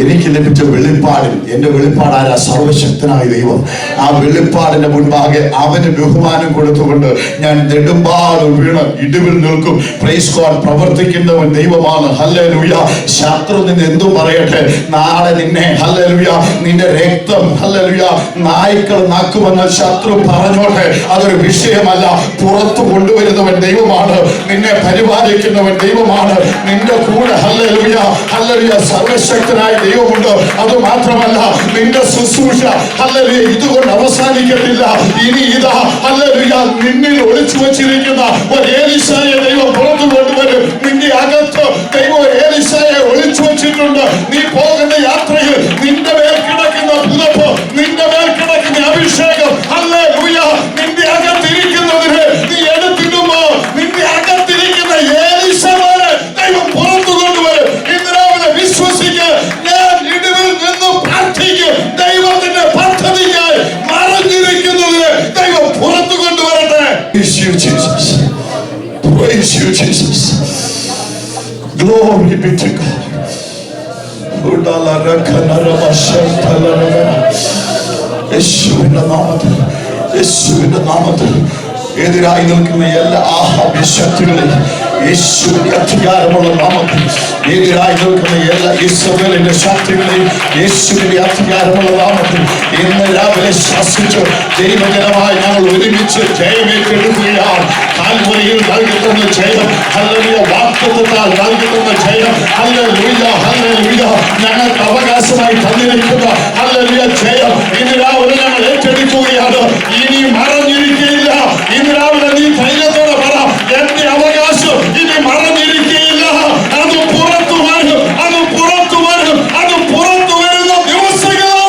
എനിക്ക് ലഭിച്ച വെളിപ്പാടിൽ, എന്റെ വെളിപ്പാട് ആരാ? സർവശക്തനായ ദൈവം. ആ വെളിപ്പാടിന്റെ മുൻപാകെ അവന് ബഹുമാനം കൊടുത്തുകൊണ്ട് ഞാൻ നെടുമ്പാട് വീണ് ഇടിവിൽ നിൽക്കും. Praise God. പ്രവർത്തിക്കുന്നവൻ ദൈവമാണ്. ഹല്ലേലൂയ. ശത്രു നിന്ന് എന്തും പറയട്ടെ, നാളെ നിന്നെ ഹല്ലേലൂയ നിന്റെ രക്തം ഹല്ലേലൂയ നായ്ക്കൾ നാക്കുമെന്ന് ശത്രു പറഞ്ഞോട്ടെ, അതൊരു വിഷയമല്ല. പുറത്തു കൊണ്ടുവരുന്നവൻ ദൈവമാണ്. നിന്നെ പരിപാലിക്കുന്നവൻ ദൈവമാണ്. നിന്റെ കൂടെ ഹല്ലേലൂയ ഹല്ലേലൂയ സർവശക്തനായ ദൈവമുണ്ട്. അത് മാത്രമല്ല, നിന്റെ ശുശ്രൂഷ ഹല്ലേലൂയ ഇതുകൊണ്ട് അവസാനിക്കത്തില്ല. ഇനി ഇതാ ഹല്ലേലൂയ നിന്നിൽ ഒളിച്ചു വച്ചിരിക്കുന്ന ഒരു എലീശായെ ദൈവം പുറത്തു കൊണ്ടുവരും. നിന്റെ അകത്ത് ദൈവം എലീശായെ ഒളിച്ചു വച്ചിട്ടുണ്ട്. നീ പോകുന്ന യാത്രയിൽ നിന്റെ മേൽ കിടക്കുന്ന പുതപ്പ്, നിന്റെ മേൽ കിടക്കുന്ന അഭിഷേകം ഹല്ലേലൂയ നിന്റെ അകത്തിരിക്കുന്നതിന് നീ എടുത്തിടുമ്പോ നിന്റെ അകത്തിരിക്കുന്ന എലീശായെ ദൈവം പുറത്തു കൊണ്ടുവരും. ഇന്ന് രാവിലെ വിശ്വസിക്കുക. ദൈവത്തിന്റെ പദ്ധതിയായി മറഞ്ഞിരിക്കുന്നത് ദൈവം പുറത്തു കൊണ്ടുവരട്ടെ. Glory be to God. യേശുവിന്റെ നാമത്തിൽ, യേശുവിന്റെ നാമത്തിൽ എതിരായി നിൽക്കുന്ന എല്ലാ ആഹാബ്യശക്തികളെയും യേശുവിന്റെ അധികാരമുള്ള നാമത്തിൽ, എതിരായി നിൽക്കുന്ന എല്ലാ ഇസ്രായേലിന്റെ ശക്തികളെയും യേശുവിന്റെ അധികാരമുള്ള നാമത്തിൽ ഇന്ന് രാവിലെ ശാസിച്ചു ദൈവജനമായി ഞങ്ങൾ ഒരുമിച്ച് ജയമേറ്റെടുക്കുകയാണ്. കാൽവരിയിൽ നൽകുന്ന ജയം, ഹല്ലേലൂയ വാഗ്ദത്തത്താൽ നൽകുന്ന ജയം, ഹല്ലേലൂയ ഹല്ലേലൂയ ഞങ്ങൾക്ക് അവകാശമായി തന്നിരിക്കുന്ന ഹല്ലേലൂയ ജയം ഇന്ന് രാവിലെ ഞങ്ങൾ ഏറ്റെടുക്കുകയാണ്. ഇനി മറഞ്ഞിരിക്കുകയില്ല. ഇന്ന് രാവിലെ നീ ധൈര്യത്തോടെ പറ, എന്റെ അവകാശം ഇനി മറഞ്ഞിരിക്കുകയില്ല. അത് പുറത്തു വരും, അത് പുറത്തു വരും, അത് പുറത്തു വരുന്ന ദിവസങ്ങളാണ്.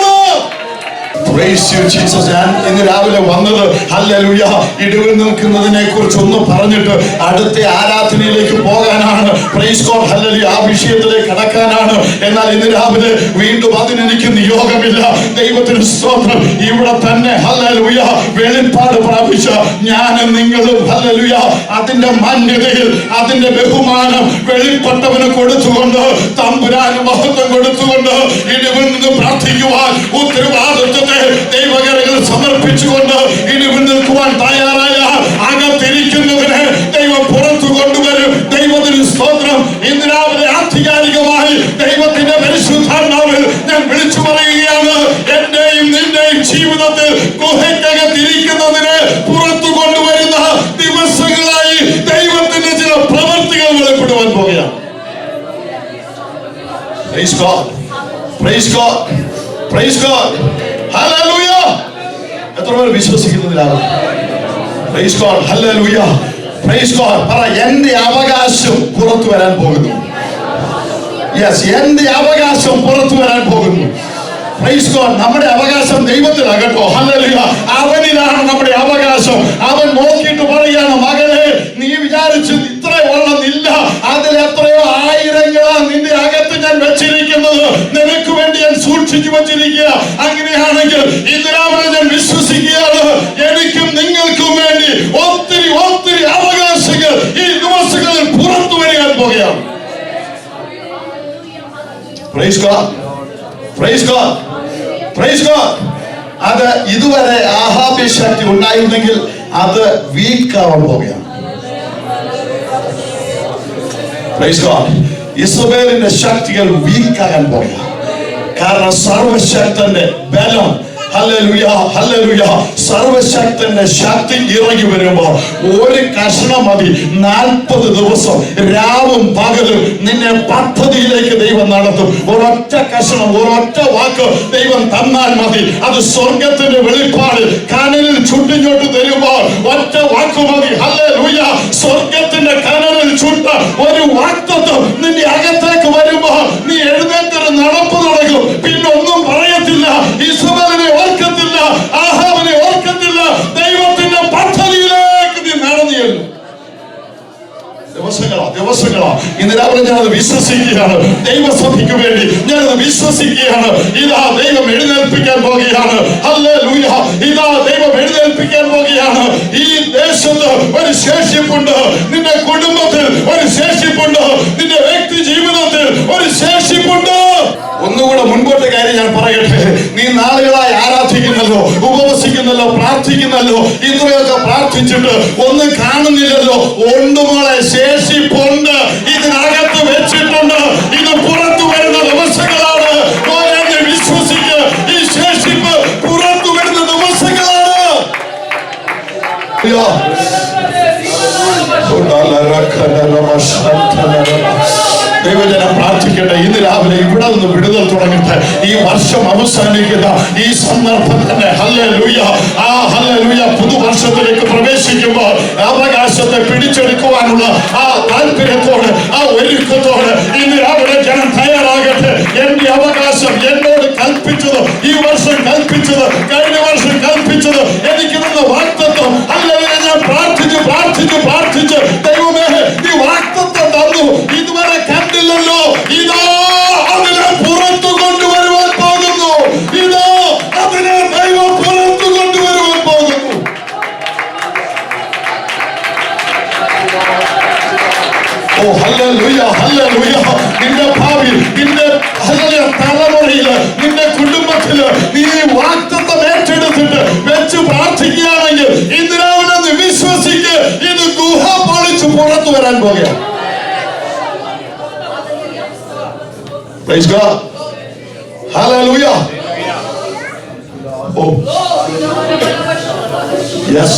ഞാൻ ഇന്ന് രാവിലെ വന്നത് ഹല്ലേലൂയ ഇടിവിൽ നിൽക്കുന്നതിനെ കുറിച്ച് ഒന്ന് പറഞ്ഞിട്ട് അടുത്ത ആരാധനയിലേക്ക് പോകാനാണ്. Price God. ഹല്ലേലൂയ ആ വിഷയത്തിലേക്ക് കടക്കാനാണ്. എന്നാൽ ഇന്ന് രാവിലെ വീണ്ടും അതിനെനിക്ക് നിയോഗമില്ല. ദൈവത്തിന് സ്തോത്രം. ഇവിടെ തന്നെ ഹല്ലേലൂയ വെളിപ്പാട് പ്രാപിച്ച ഞാനും നിങ്ങളും ഹല്ലേലൂയ അതിന്റെ മാന്യതയിൽ, അതിന്റെ ബഹുമാനം വെളിപ്പെട്ടവന് കൊടുത്തുകൊണ്ട്, തമ്പുരാന് മഹത്വം കൊടുത്തുകൊണ്ട് ഇടിവിൽ നിന്ന് പ്രാർത്ഥിക്കുവാൻ ഉത്തരവാദിത്വത്തെ ദൈവകരങ്ങൾ സമർപ്പിച്ചുകൊണ്ട് ഇടിവിൽ നിൽക്കുവാൻ തയ്യാറായ അകത്തിരിക്കുന്നവരെ ദൈവം പുറത്തു കൊണ്ടുവരും. ദൈവത്തിന് സ്തോത്രം. ഇന്ന് രാവിലെ ആധികാരികമായി ദൈവത്തിന്റെ പരിശുദ്ധാത്മാവിൽ ഞാൻ വിളിച്ചു പറയുകയാണ്, എന്റെയും നിന്റെയും ജീവിതത്തിൽ ഗുഹയ്ക്കകത്തിരിക്കുന്നതിനെ പുറത്തു കൊണ്ടുവരുന്ന ദിവസങ്ങളായി ദൈവത്തിന്റെ ചില പ്രവർത്തികൾ വെളിപ്പെടുവാൻ പോകുകയാണ്. Praise God. Praise God. Praise God. Hallelujah. എത്ര പേർ വിശ്വസിക്കുന്നതിലാണ്? Praise God. Hallelujah. Praise God. പറ, എന്റെ അവകാശം പുറത്തു വരാൻ പോകുന്നു. യെസ്, എന്റെ അവകാശം പുറത്തു വരാൻ പോകുന്നു. Praise God. നമ്മുടെ അവകാശം ദൈവത്തിലാകട്ടോ. ഹല്ലേലൂയ. അവനിലാണ് നമ്മുടെ അവകാശം. അവൻ നോക്കിയിട്ട് പറയാണ്, മകളെ നീ വിചാരിച്ചു ഇത്രയൊന്നില്ല, അതിൽ എത്രയോ ആയിരങ്ങളാണ് നിന്റെ അകത്ത് ഞാൻ വെച്ചിരിക്കുന്നത്, നിനക്ക് വേണ്ടി ഞാൻ സൂക്ഷിച്ചു വെച്ചിരിക്കുക. അങ്ങനെയാണെങ്കിൽ ഇന്ന് രാവിലെ ഞാൻ വിശ്വസിക്കുകയാണ്, എനിക്കും നിങ്ങൾക്കും വേണ്ടി ഒത്തിരി ഒത്തിരി അവകാശങ്ങൾ ഈ ദിവസങ്ങളിൽ പുറത്തു വരാൻ പോകുകയാണ്. Praise God. Praise God. Praise God. അത് ഇതുവരെ ആഹാബി ശക്തി ഉണ്ടായിരുന്നെങ്കിൽ അത് വീക്കാവാൻ പോവുകയാണ്. ഇസബേലിന്റെ ശക്തികൾ വീക്കാകാൻ പോവുക. കാരണം സർവശക്തന്റെ ബലം, ഹല്ലേലൂയ ഹല്ലേലൂയ, സർവശക്തന്റെ ശക്തി ഇറങ്ങി വരുമ്പോ ഒരു കഷണം മതി 40 ദിവസം രാവും പകലും നിന്നെ പദ്ധതിയിലേക്ക് ദൈവം നടത്തും. ഒരൊറ്റ കഷണം, ഒരൊറ്റ വാക്ക് ദൈവം തന്നാൽ മതി. അത് സ്വർഗത്തിന്റെ വെളിപ്പാട് കനലിൽ ചുട്ടിഞ്ഞോട്ട് തരുമ്പോൾ ഒറ്റ വാക്ക് മതി. ഹല്ലേലൂയ, സ്വർഗത്തിന്റെ കനലിൽ ചുട്ട ഒരു വാക്തത്വം നിന്റെ അകത്തേക്ക് വരുമ്പോ നീ എഴുന്നേറ്റൊരു നടപ്പ് തുടങ്ങും. പിന്നെ ഒന്നും പറയത്തില്ല. ഇസ്രായേലിനെ ഓർക്കത്തില്ല, ആഹാബിനെ ഓർക്കത്തില്ല. ദൈവത്തിന്റെ പദ്ധതിയിലേക്ക് നീ നടന്നു ചെല്ലും. ദിവസങ്ങളാ ഇന്ന് രാവിലെ ഞാനത് വിശ്വസിക്കുകയാണ്. ദൈവസഭയ്ക്ക് വേണ്ടി ഞാനത് വിശ്വസിക്കുകയാണ്. ഇതാ ദൈവം എഴുന്നേൽപ്പിക്കാൻ പോകുകയാണ്. ഹല്ലേലൂയ, ഇതാ ദൈവം എഴുന്നേൽപ്പിക്കാൻ പോകുകയാണ്. ഈ ദേശത്ത് ഒരു ശേഷിപ്പുണ്ട്, നിന്റെ കുടുംബത്തിൽ ഒരു ശേഷിപ്പുണ്ട്, നിന്റെ വ്യക്തി ജീവിതത്തിൽ ഒരു ശേഷിപ്പുണ്ട്. ഒന്നുകൂടെ മുൻപോട്ട് കാര്യം ഞാൻ പറയട്ടെ. നീ നാളുകളായി ആരാധിക്കുന്നല്ലോ, ഉപവസിക്കുന്നല്ലോ, പ്രാർത്ഥിക്കുന്നല്ലോ. ഇത്രയൊക്കെ പ്രാർത്ഥിച്ചിട്ട് ഒന്നും കാണുന്നില്ലല്ലോ. ഒന്നുമോളെ ശേഷിപ്പുണ്ട്, ഇതിനകത്ത് വെച്ചിട്ടുണ്ട്. ഇത് പുറത്തു വരുന്ന ദിവസങ്ങളാണ്. വിശ്വസിക്ക്, ഈ ശേഷിപ്പ് പുറത്തു വരുന്ന ദിവസങ്ങളാണ്. ദൈവജനം പ്രാർത്ഥിക്കട്ടെ. ഇന്ന് രാവിലെ ഇവിടെ നിന്ന് വിടുതൽ തുടങ്ങട്ടെ. ഈ വർഷം അവസാനിക്കുന്ന ഈ സന്ദർഭം തന്നെ ഹല്ലേലൂയ, ആ ഹല്ലേലൂയ, പുതുവർഷത്തിലേക്ക് പ്രവേശിക്കുമ്പോൾ അവകാശത്തെ പിടിച്ചെടുക്കുവാനുള്ള ആ താല്പര്യത്തോട്, ആ ഒരുക്കത്തോട് ഇന്ന് രാവിലെ ജനം തയ്യാറാകട്ടെ. എന്റെ അവകാശം എന്നോട് കൽപ്പിച്ചത്, ഈ വർഷം കൽപ്പിച്ചത്, കഴിഞ്ഞ വർഷം കൽപ്പിച്ചത്, എനിക്ക് തന്ന വാഗ്ദത്തം, ഹല്ലേലൂയ, ഞാൻ പ്രാർത്ഥിച്ച് പ്രാർത്ഥിച്ച് പ്രാർത്ഥിച്ച് ദൈവമേ നീ വാഗ്ദത്തം തന്നു, ഇതുവരെ കണ്ടില്ലല്ലോ. ഇതാ അതിനെ പുറത്തു കൊണ്ടുവരുവാൻ പോകുന്നു. ഇതാ അതിനെ ദൈവം പുറത്തു കൊണ്ടുവരുവാൻ പോകുന്നു. ഓ ഹല്ലേലൂയ ഹല്ലേലൂയ. നിന്റെ ഭാവിയിൽ, നിന്റെ തലമുറയില്, നിന്റെ കുടുംബത്തില് നീ വാഗ്ദത്തം ഏറ്റെടുത്തിട്ട് വെച്ച് പ്രാർത്ഥിക്കുകയാണെങ്കിൽ ഇന്ന് രാവിലെ നീ വിശ്വസിക്ക്, ഇത് ഗുഹ പൊളിച്ച് പുറത്തു വരാൻ പോകുകയാണ്. Praise God. Hallelujah. Oh. Yes.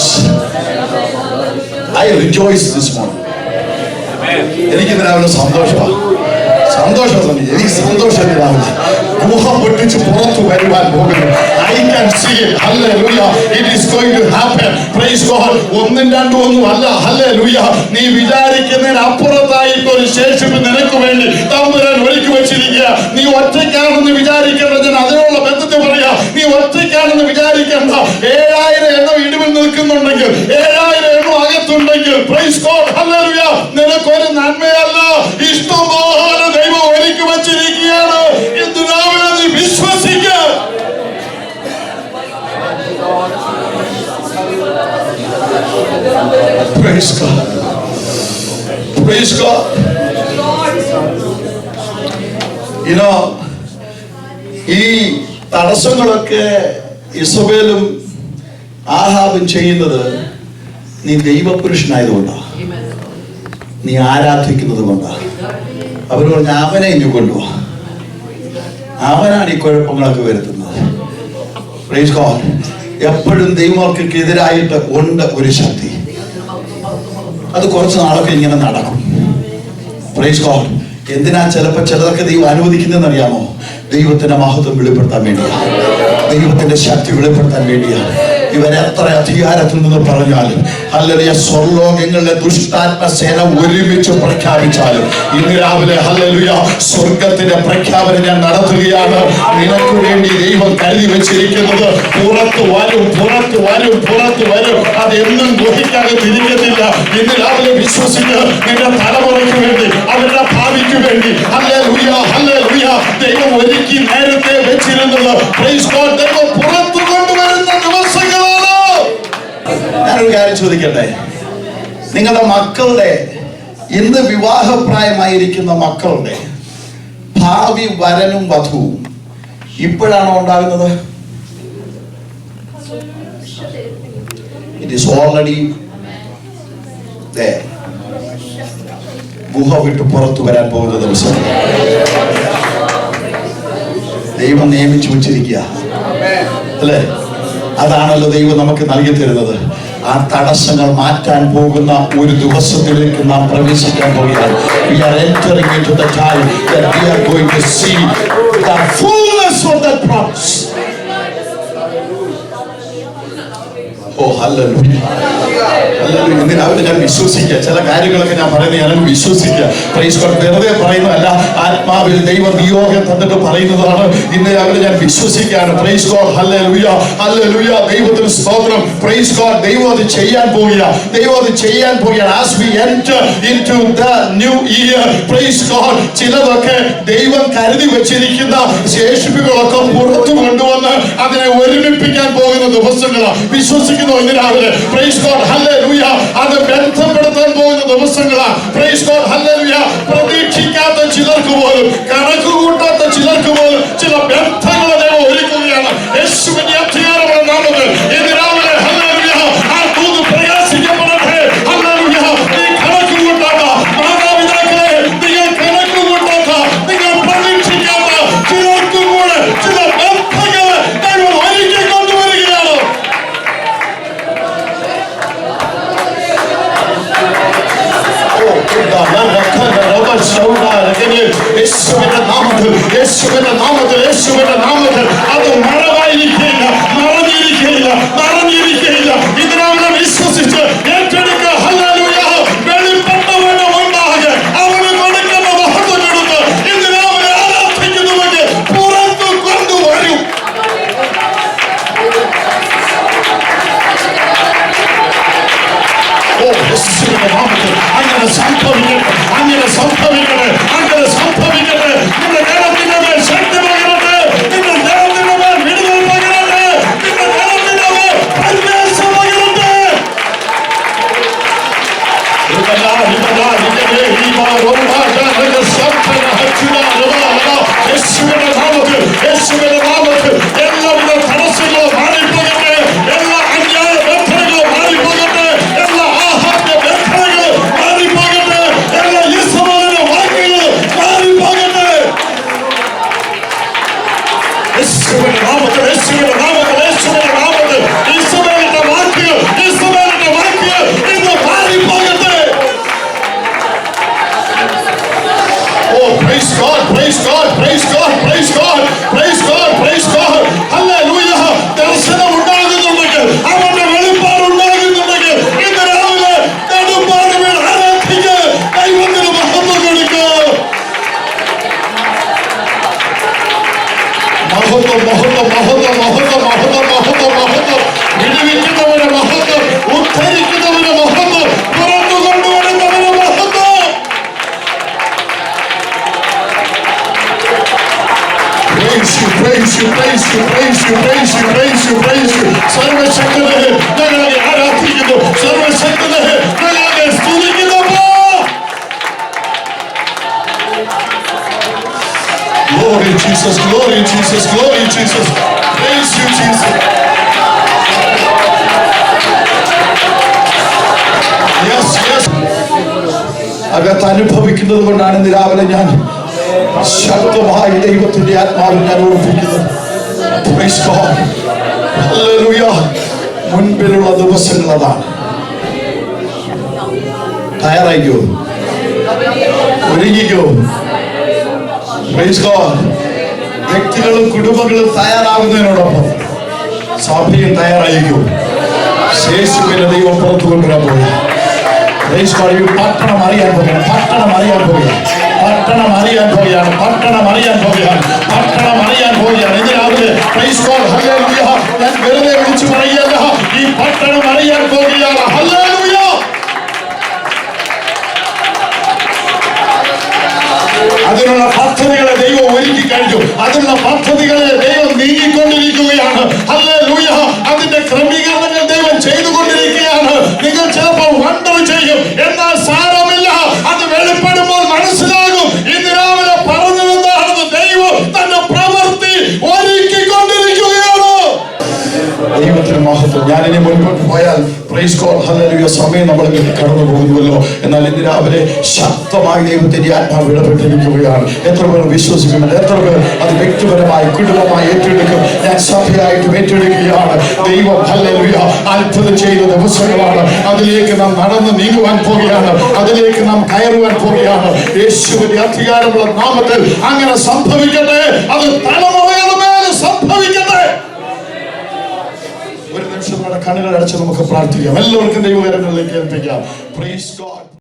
I rejoice this morning. എനിക്ക് രാവിലെ സന്തോഷമാണ്. എനിക്ക് സന്തോഷം. രാവിലെ ഗുഹ പൊട്ടിച്ച് പുറത്തു വരുവാൻ പോകുന്നു. I can see it. Hallelujah. It is going to happen. Praise God. ഒന്നും രണ്ടും ഒന്നും അല്ല. Hallelujah. നീ വിചാരിക്കുന്നതിന് അപ്പുറത്തായിട്ട് ഒരു ശേഷിപ്പ് നിനക്ക് വേണ്ടി തമ്പുരാൻ ഒരുക്കി വെച്ചിരിക്കുക. നീ ഒറ്റയ്ക്കാണെന്ന് വിചാരിക്കേണ്ട. ഞാൻ അതിനുള്ള ബന്ധത്തെ പറയാ. നീ ഒറ്റയ്ക്കാണെന്ന് വിചാരിക്കേണ്ട. 7000 എണ്ണം ഇടിവിൽ നിൽക്കുന്നുണ്ടെങ്കിൽ, 7000 എണ്ണം അകത്തുണ്ടെങ്കിൽ, praise God. Hallelujah. നിനക്കൊരു നന്മയല്ല, ഇഷ്ടംപോലെ ദൈവം ഒരുക്കി വെച്ചിരിക്കുകയാണ്. ഇന്ന് രാവിലെ നീ വിശ്വസിക്കുക. Praise God. Praise God. You know, ഈ തടസ്സങ്ങളൊക്കെ ഇസബേലും ആഹാബും ചെയ്യുന്നത് നീ ദൈവപുരുഷനായതുകൊണ്ടാണ്, നീ ആരാധിക്കുന്നത് കൊണ്ടാണ്. അവർ പറഞ്ഞ അവനെ ഇനി കൊണ്ടുപോവാ, അവനാണ് ഈ കുഴപ്പങ്ങളൊക്കെ വരുത്തുന്നത്. Praise God. എപ്പോഴും ദൈവമക്കൾക്കെതിരായിട്ട് ഉണ്ട് ഒരു ശക്തി. അത് കുറച്ച് നാളൊക്കെ ഇങ്ങനെ നടക്കും. Praise God. എന്തിനാ ചിലപ്പോൾ ചിലതൊക്കെ ദൈവം അനുവദിക്കുന്നതെന്ന് അറിയാമോ? ദൈവത്തിന്റെ മഹത്വം വെളിപ്പെടുത്താൻ വേണ്ടിയാണ്, ദൈവത്തിന്റെ ശക്തി വെളിപ്പെടുത്താൻ വേണ്ടിയാണ്. ഇവരെത്ര അധികാരത്തിൽ നിന്ന് പറഞ്ഞാലും, ഹല്ലേലൂയ, സ്വർലോകങ്ങളിലെ ദുഷ്ടാത്മസേന ഒരുമിച്ച് പ്രഖ്യാപിച്ചാലും ഇന്ന് രാവിലെ ഹല്ലേലൂയ സ്വർഗത്തിന്റെ പ്രഖ്യാപനം ഞാൻ നടത്തുകയാണ്. നിനക്ക് വേണ്ടി ദൈവം കരുതി വെച്ചിരിക്കുന്നത് പുറത്തു വരും, പുറത്തു വരും, പുറത്തു വരും. അതെന്നും ഗ്രഹിക്കാതെ തിരിക്കത്തില്ല. ഇന്ന് രാവിലെ വിശ്വസിച്ച് നിന്റെ തലമുറയ്ക്ക് വേണ്ടി, അവരുടെ ഭാവിക്ക് വേണ്ടി ഹല്ലേലൂയ ഹല്ലേലൂയ ദൈവം ഒരുക്കി നേരത്തെ വെച്ചിരുന്നത് പ്രൈസ് ഗോഡ് ദൈവം പുറത്തു കൊണ്ടുവരുന്ന ദിവസങ്ങളാണ്. ഞാനൊരു കാര്യം ചോദിക്കട്ടെ, നിങ്ങളുടെ മക്കളുടെ, ഇന്ന് വിവാഹപ്രായമായിരിക്കുന്ന മക്കളുടെ ഭാവി വരനും വധുവും ഇപ്പോഴാണോ ഉണ്ടാകുന്നത്? It is already there. ഗുഹ വിട്ട് പുറത്തു വരാൻ പോകുന്ന ദിവസം ദൈവം നിയമിച്ചു വെച്ചിരിക്കുക അല്ലേ? അതാണല്ലോ ദൈവം നമുക്ക് നൽകി തരുന്നത്. ആ തടസ്സങ്ങൾ മാറ്റാൻ പോകുന്ന ഒരു ദിവസത്തിലേക്ക് നാം പ്രവേശിക്കാൻ പോവുകയാണ്. We are entering into the time that we are going to see the fullness of that promise. Oh, hallelujah. Hallelujah. ഇന്ന് രാവിലെ ഞാൻ വിശ്വസിക്കുക, ചില കാര്യങ്ങളൊക്കെ ഞാൻ പറയുന്നത് ഞാൻ വിശ്വസിക്കുക. Praise God. വെറുതെ പറയുന്നതല്ല, ആത്മാവിൽ ദൈവം നിയോഗം തന്നിട്ട് പറയുന്നതാണ്. ഇന്ന് രാവിലെ ഞാൻ വിശ്വസിക്കുകയാണ്. Price God. Hallelujah, hallelujah. ദൈവത്തിന് സ്തോത്രം. Praise God. ദൈവം അത് ചെയ്യാൻ പോവുകയാണ്. ദൈവം അത് ചെയ്യാൻ പോവുകയാണ്. As we enter into the new year, praise God, ചിലതൊക്കെ ദൈവം കരുതി വെച്ചിരിക്കുന്ന ശേഷിപ്പുകളൊക്കെ പുറത്തു കൊണ്ടുവന്ന് അതിനെ ഒരുമിപ്പിക്കാൻ പോകുന്ന ദിവസങ്ങളാണ്. വിശ്വസിക്കുന്നു ഇന്ന് രാവിലെ. Price God. ഹല്ലേലൂയ. അത് ബന്ധപ്പെടുത്താൻ പോകുന്ന ദിവസങ്ങളാണ്. Price God. ഹല്ലേലൂയ. പ്രതീക്ഷിക്കാത്ത ചിലർക്ക് പോലും, കണക്ക് കൂട്ടാത്ത ചിലർക്ക് പോലും ചില ബന്ധങ്ങളെ ദൈവം ഒരുക്കുകയാണ്. യേശുവിന്റെ അധികാരമുള്ള നാമത്തിൽ ഇന്ന് രാവിലെ ഹല്ലേലൂയ ആ ദൂത് പ്രകാശിക്കപ്പെടട്ടെ. ഹല്ലേലൂയ. നീ കണക്ക് കൂട്ടാത്ത മാതാപിതാക്കളെ, നിങ്ങൾ കണക്ക് കൂട്ടാത്ത, നിങ്ങൾ പ്രതീക്ഷിക്കാത്ത ചിലർക്ക് കൂടെ ചില ബന്ധങ്ങളെ ദൈവം ഒരുക്കി കൊണ്ടുവരികയാണ്. യേശുവിന്റെ നാമത്തിൽ, യേശുവിന്റെ നാമത്തിൽ, യേശുവിന്റെ നാമത്തിൽ അത് മറവായിരിക്കില്ല, മറഞ്ഞിരിക്കില്ല, മറഞ്ഞിരിക്കില്ല. ഇതിനാവനെ വിശ്വസിച്ച് ഏറ്റെടുക്കുക. ഹല്ലേലൂയ. വെളിപ്പെട്ടവന്റെ മുൻപാകെ അവന് കൊടുക്കുന്ന മഹത്വം കൊടുത്ത് ഇതിനാവനെ ആരാധിക്കുന്നുവെങ്കിൽ പുറത്തു കൊണ്ടുവരും. യേശുവിന്റെ നാമത്തിൽ അങ്ങനെ സംഭവിക്കട്ടെ, അങ്ങനെ സംഭവിക്കട്ടെ, അങ്ങനെ സംഭവിക്കട്ടെ. നിന്റെ ജനത്തിന്റെ മേൽ ശക്തി പകരട്ടെ, നിന്റെ ജനത്തിന്റെ മേൽ വിടുതൽ പകരട്ടെ, നിന്റെ ജനത്തിന്റെ മേൽ പരിവേഷം പകരട്ടെ. യേശുവിന്റെ നാമത്തിൽ, യേശുവിന്റെ നാമത്തിൽ എല്ലാവിധ തടസ്സങ്ങളും മാറിപ്പോകട്ടെ, എല്ലാ അന്യായ ബന്ധനങ്ങളും മാറിപ്പോകട്ടെ, എല്ലാ ആഹാര ബന്ധനങ്ങളും മാറിപ്പോകട്ടെ, എല്ലാ യേശുവിന്റെ വാക്കുകളും മാറിപ്പോകട്ടെ. യേശുവിന്റെ നാമത്തിൽ, യേശുവിന്റെ നാമത്തിൽ, യേശുവിന്റെ നാമത്തിൽ യേശുവിന്റെ വാക്കുകൾ, യേശുവിന്റെ വാക്കുകൾ ഇന്ന് മാറിപ്പോകട്ടെ. Oh, praise God, praise God, praise God, praise God, praise God, praise God. Hallelujah. ദർശനം ഉണ്ടാകുന്നുണ്ടെങ്കിൽ, അവന്റെ വെളിപ്പാട് ഉണ്ടാകുന്നുണ്ടെങ്കിൽ ഇന്ന് രാവിലെ നെടുമ്പാടുകൾ ആരാധിക്കുക, ദൈവത്തിന് മഹത്വം കൊടുക്കുക. മഹത്വം, മഹത്വം, മഹത്വം, മഹത്വം, മഹത്വം, മഹത്വം, മഹത്വം. വിടുവിക്കുന്നവന്റെ മഹത്വം, ഉദ്ധരിക്കുന്നവന്റെ മഹത്വം, പുറത്തു കൊണ്ടുവരുന്നവന്റെ മഹത്വം. Praise you, praise you, praise you, praise you, praise you, praise you, praise you. സർവശക്തനെ ഞങ്ങളെ ആരാധിക്കുന്നു, സർവശക്തനെ ഞങ്ങളെ സ്തുതിക്കുന്നു. Glory Jesus, glory Jesus, glory Jesus. Praise you Jesus. Yes, yes. അകത്ത് അനുഭവിക്കുന്നത് കൊണ്ടാണ് ഇന്ന് രാവിലെ ഞാൻ ശക്തമായി ദൈവത്തിന്റെ ആത്മാവിൽ ഞാൻ ഓർപ്പിക്കുന്നത്. Praise God. Hallelujah. മുൻപിലുള്ള ദിവസങ്ങൾ അതാണ്. തയ്യാറായിക്കോ, ഒരുങ്ങിക്കോ. Praise God. വ്യക്തികളും കുടുംബങ്ങളും തയ്യാറാകുന്നതിനോടൊപ്പം സഭയും തയ്യാറായിക്കോ. യേശുവിനെ ദൈവം പുറത്തു കൊണ്ടുവരാൻ പോകുക. Praise God. ഈ പട്ടണം അറിയാൻ പോകുകയാണ്, പട്ടണം അറിയാൻ പോകുകയാണ്, പട്ടണം അറിയാൻ പോകുകയാണ്, പട്ടണം അറിയാൻ പോകുകയാണ്, പട്ടണം അറിയാൻ പോകുകയാണ്. ഇന്ന് രാവിലെ Praise God. ഹല്ലേലൂയ. ഞാൻ വെറുതെ വിളിച്ചു പറയുകയല്ല, ഈ പട്ടണം അറിയാൻ പോകുകയാണ്. ഹല്ലേലൂയ. അതിനുള്ള പദ്ധതികളെ ദൈവം ഒരുക്കി കഴിഞ്ഞു, അതിനുള്ള പദ്ധതികളെ ദൈവം നീങ്ങിക്കൊണ്ടിരിക്കുകയാണ്. ഹല്ലേലൂയ. അതിന്റെ ക്രമീകരണങ്ങൾ ദൈവം ചെയ്തുകൊണ്ടിരിക്കുകയാണ്. നിങ്ങൾ ചിലപ്പോൾ വണ്ടർ ചെയ്യും, എന്നാൽ സാരമില്ല, അത് വെളിപ്പെടുമ്പോൾ മനസ്സിലാകും. ഇന്ന് രാവിലെ പറഞ്ഞതെന്താണെന്ന് ദൈവം തന്റെ പ്രവൃത്തി ഒരുക്കിക്കൊണ്ടിരിക്കുകയാണ്. ദൈവത്തിന് മഹത്വം. ഞാനിനി മുൻപോട്ട് പോയാൽ പ്രൈസ് ഗോഡ്, ഹല്ലേലൂയ. സമയം നമ്മളെ കടന്നു പോകുന്നുവല്ലോ. എന്നാൽ ഇന്ന് രാവിലെ ശക്തമായി ദൈവത്തിന്റെ ആത്മാവ് ഇടപെട്ടിരിക്കുകയാണ്. എത്ര പേർ വിശ്വസിക്കുന്നുണ്ട്? എത്ര പേർ അത് വ്യക്തിപരമായി കുടുംബമായി ഏറ്റെടുക്കും? ഞാൻ സഭയായിട്ട് ഏറ്റെടുക്കുകയാണ്. ദൈവം ഹല്ലേലൂയ അത്ഭുതം ചെയ്ത ദിവസങ്ങളാണ്. അതിലേക്ക് നാം നടന്ന് നീങ്ങുവാൻ പോവുകയാണ്. അതിലേക്ക് നാം കയറുവാൻ പോവുകയാണ്. യേശുവിന്റെ അധികാരമുള്ള നാമത്തിൽ അങ്ങനെ സംഭവിക്കട്ടെ. അത് തലമുറയുടെ മേൽ സംഭവിക്കട്ടെ. ഒരു നിമിഷം നമ്മുടെ കണ്ണുകൾ അടച്ച് നമുക്ക് പ്രാർത്ഥിക്കാം. എല്ലാവർക്കും ദൈവകരങ്ങളിലേക്ക് ഏൽപ്പിക്കാം. Praise God.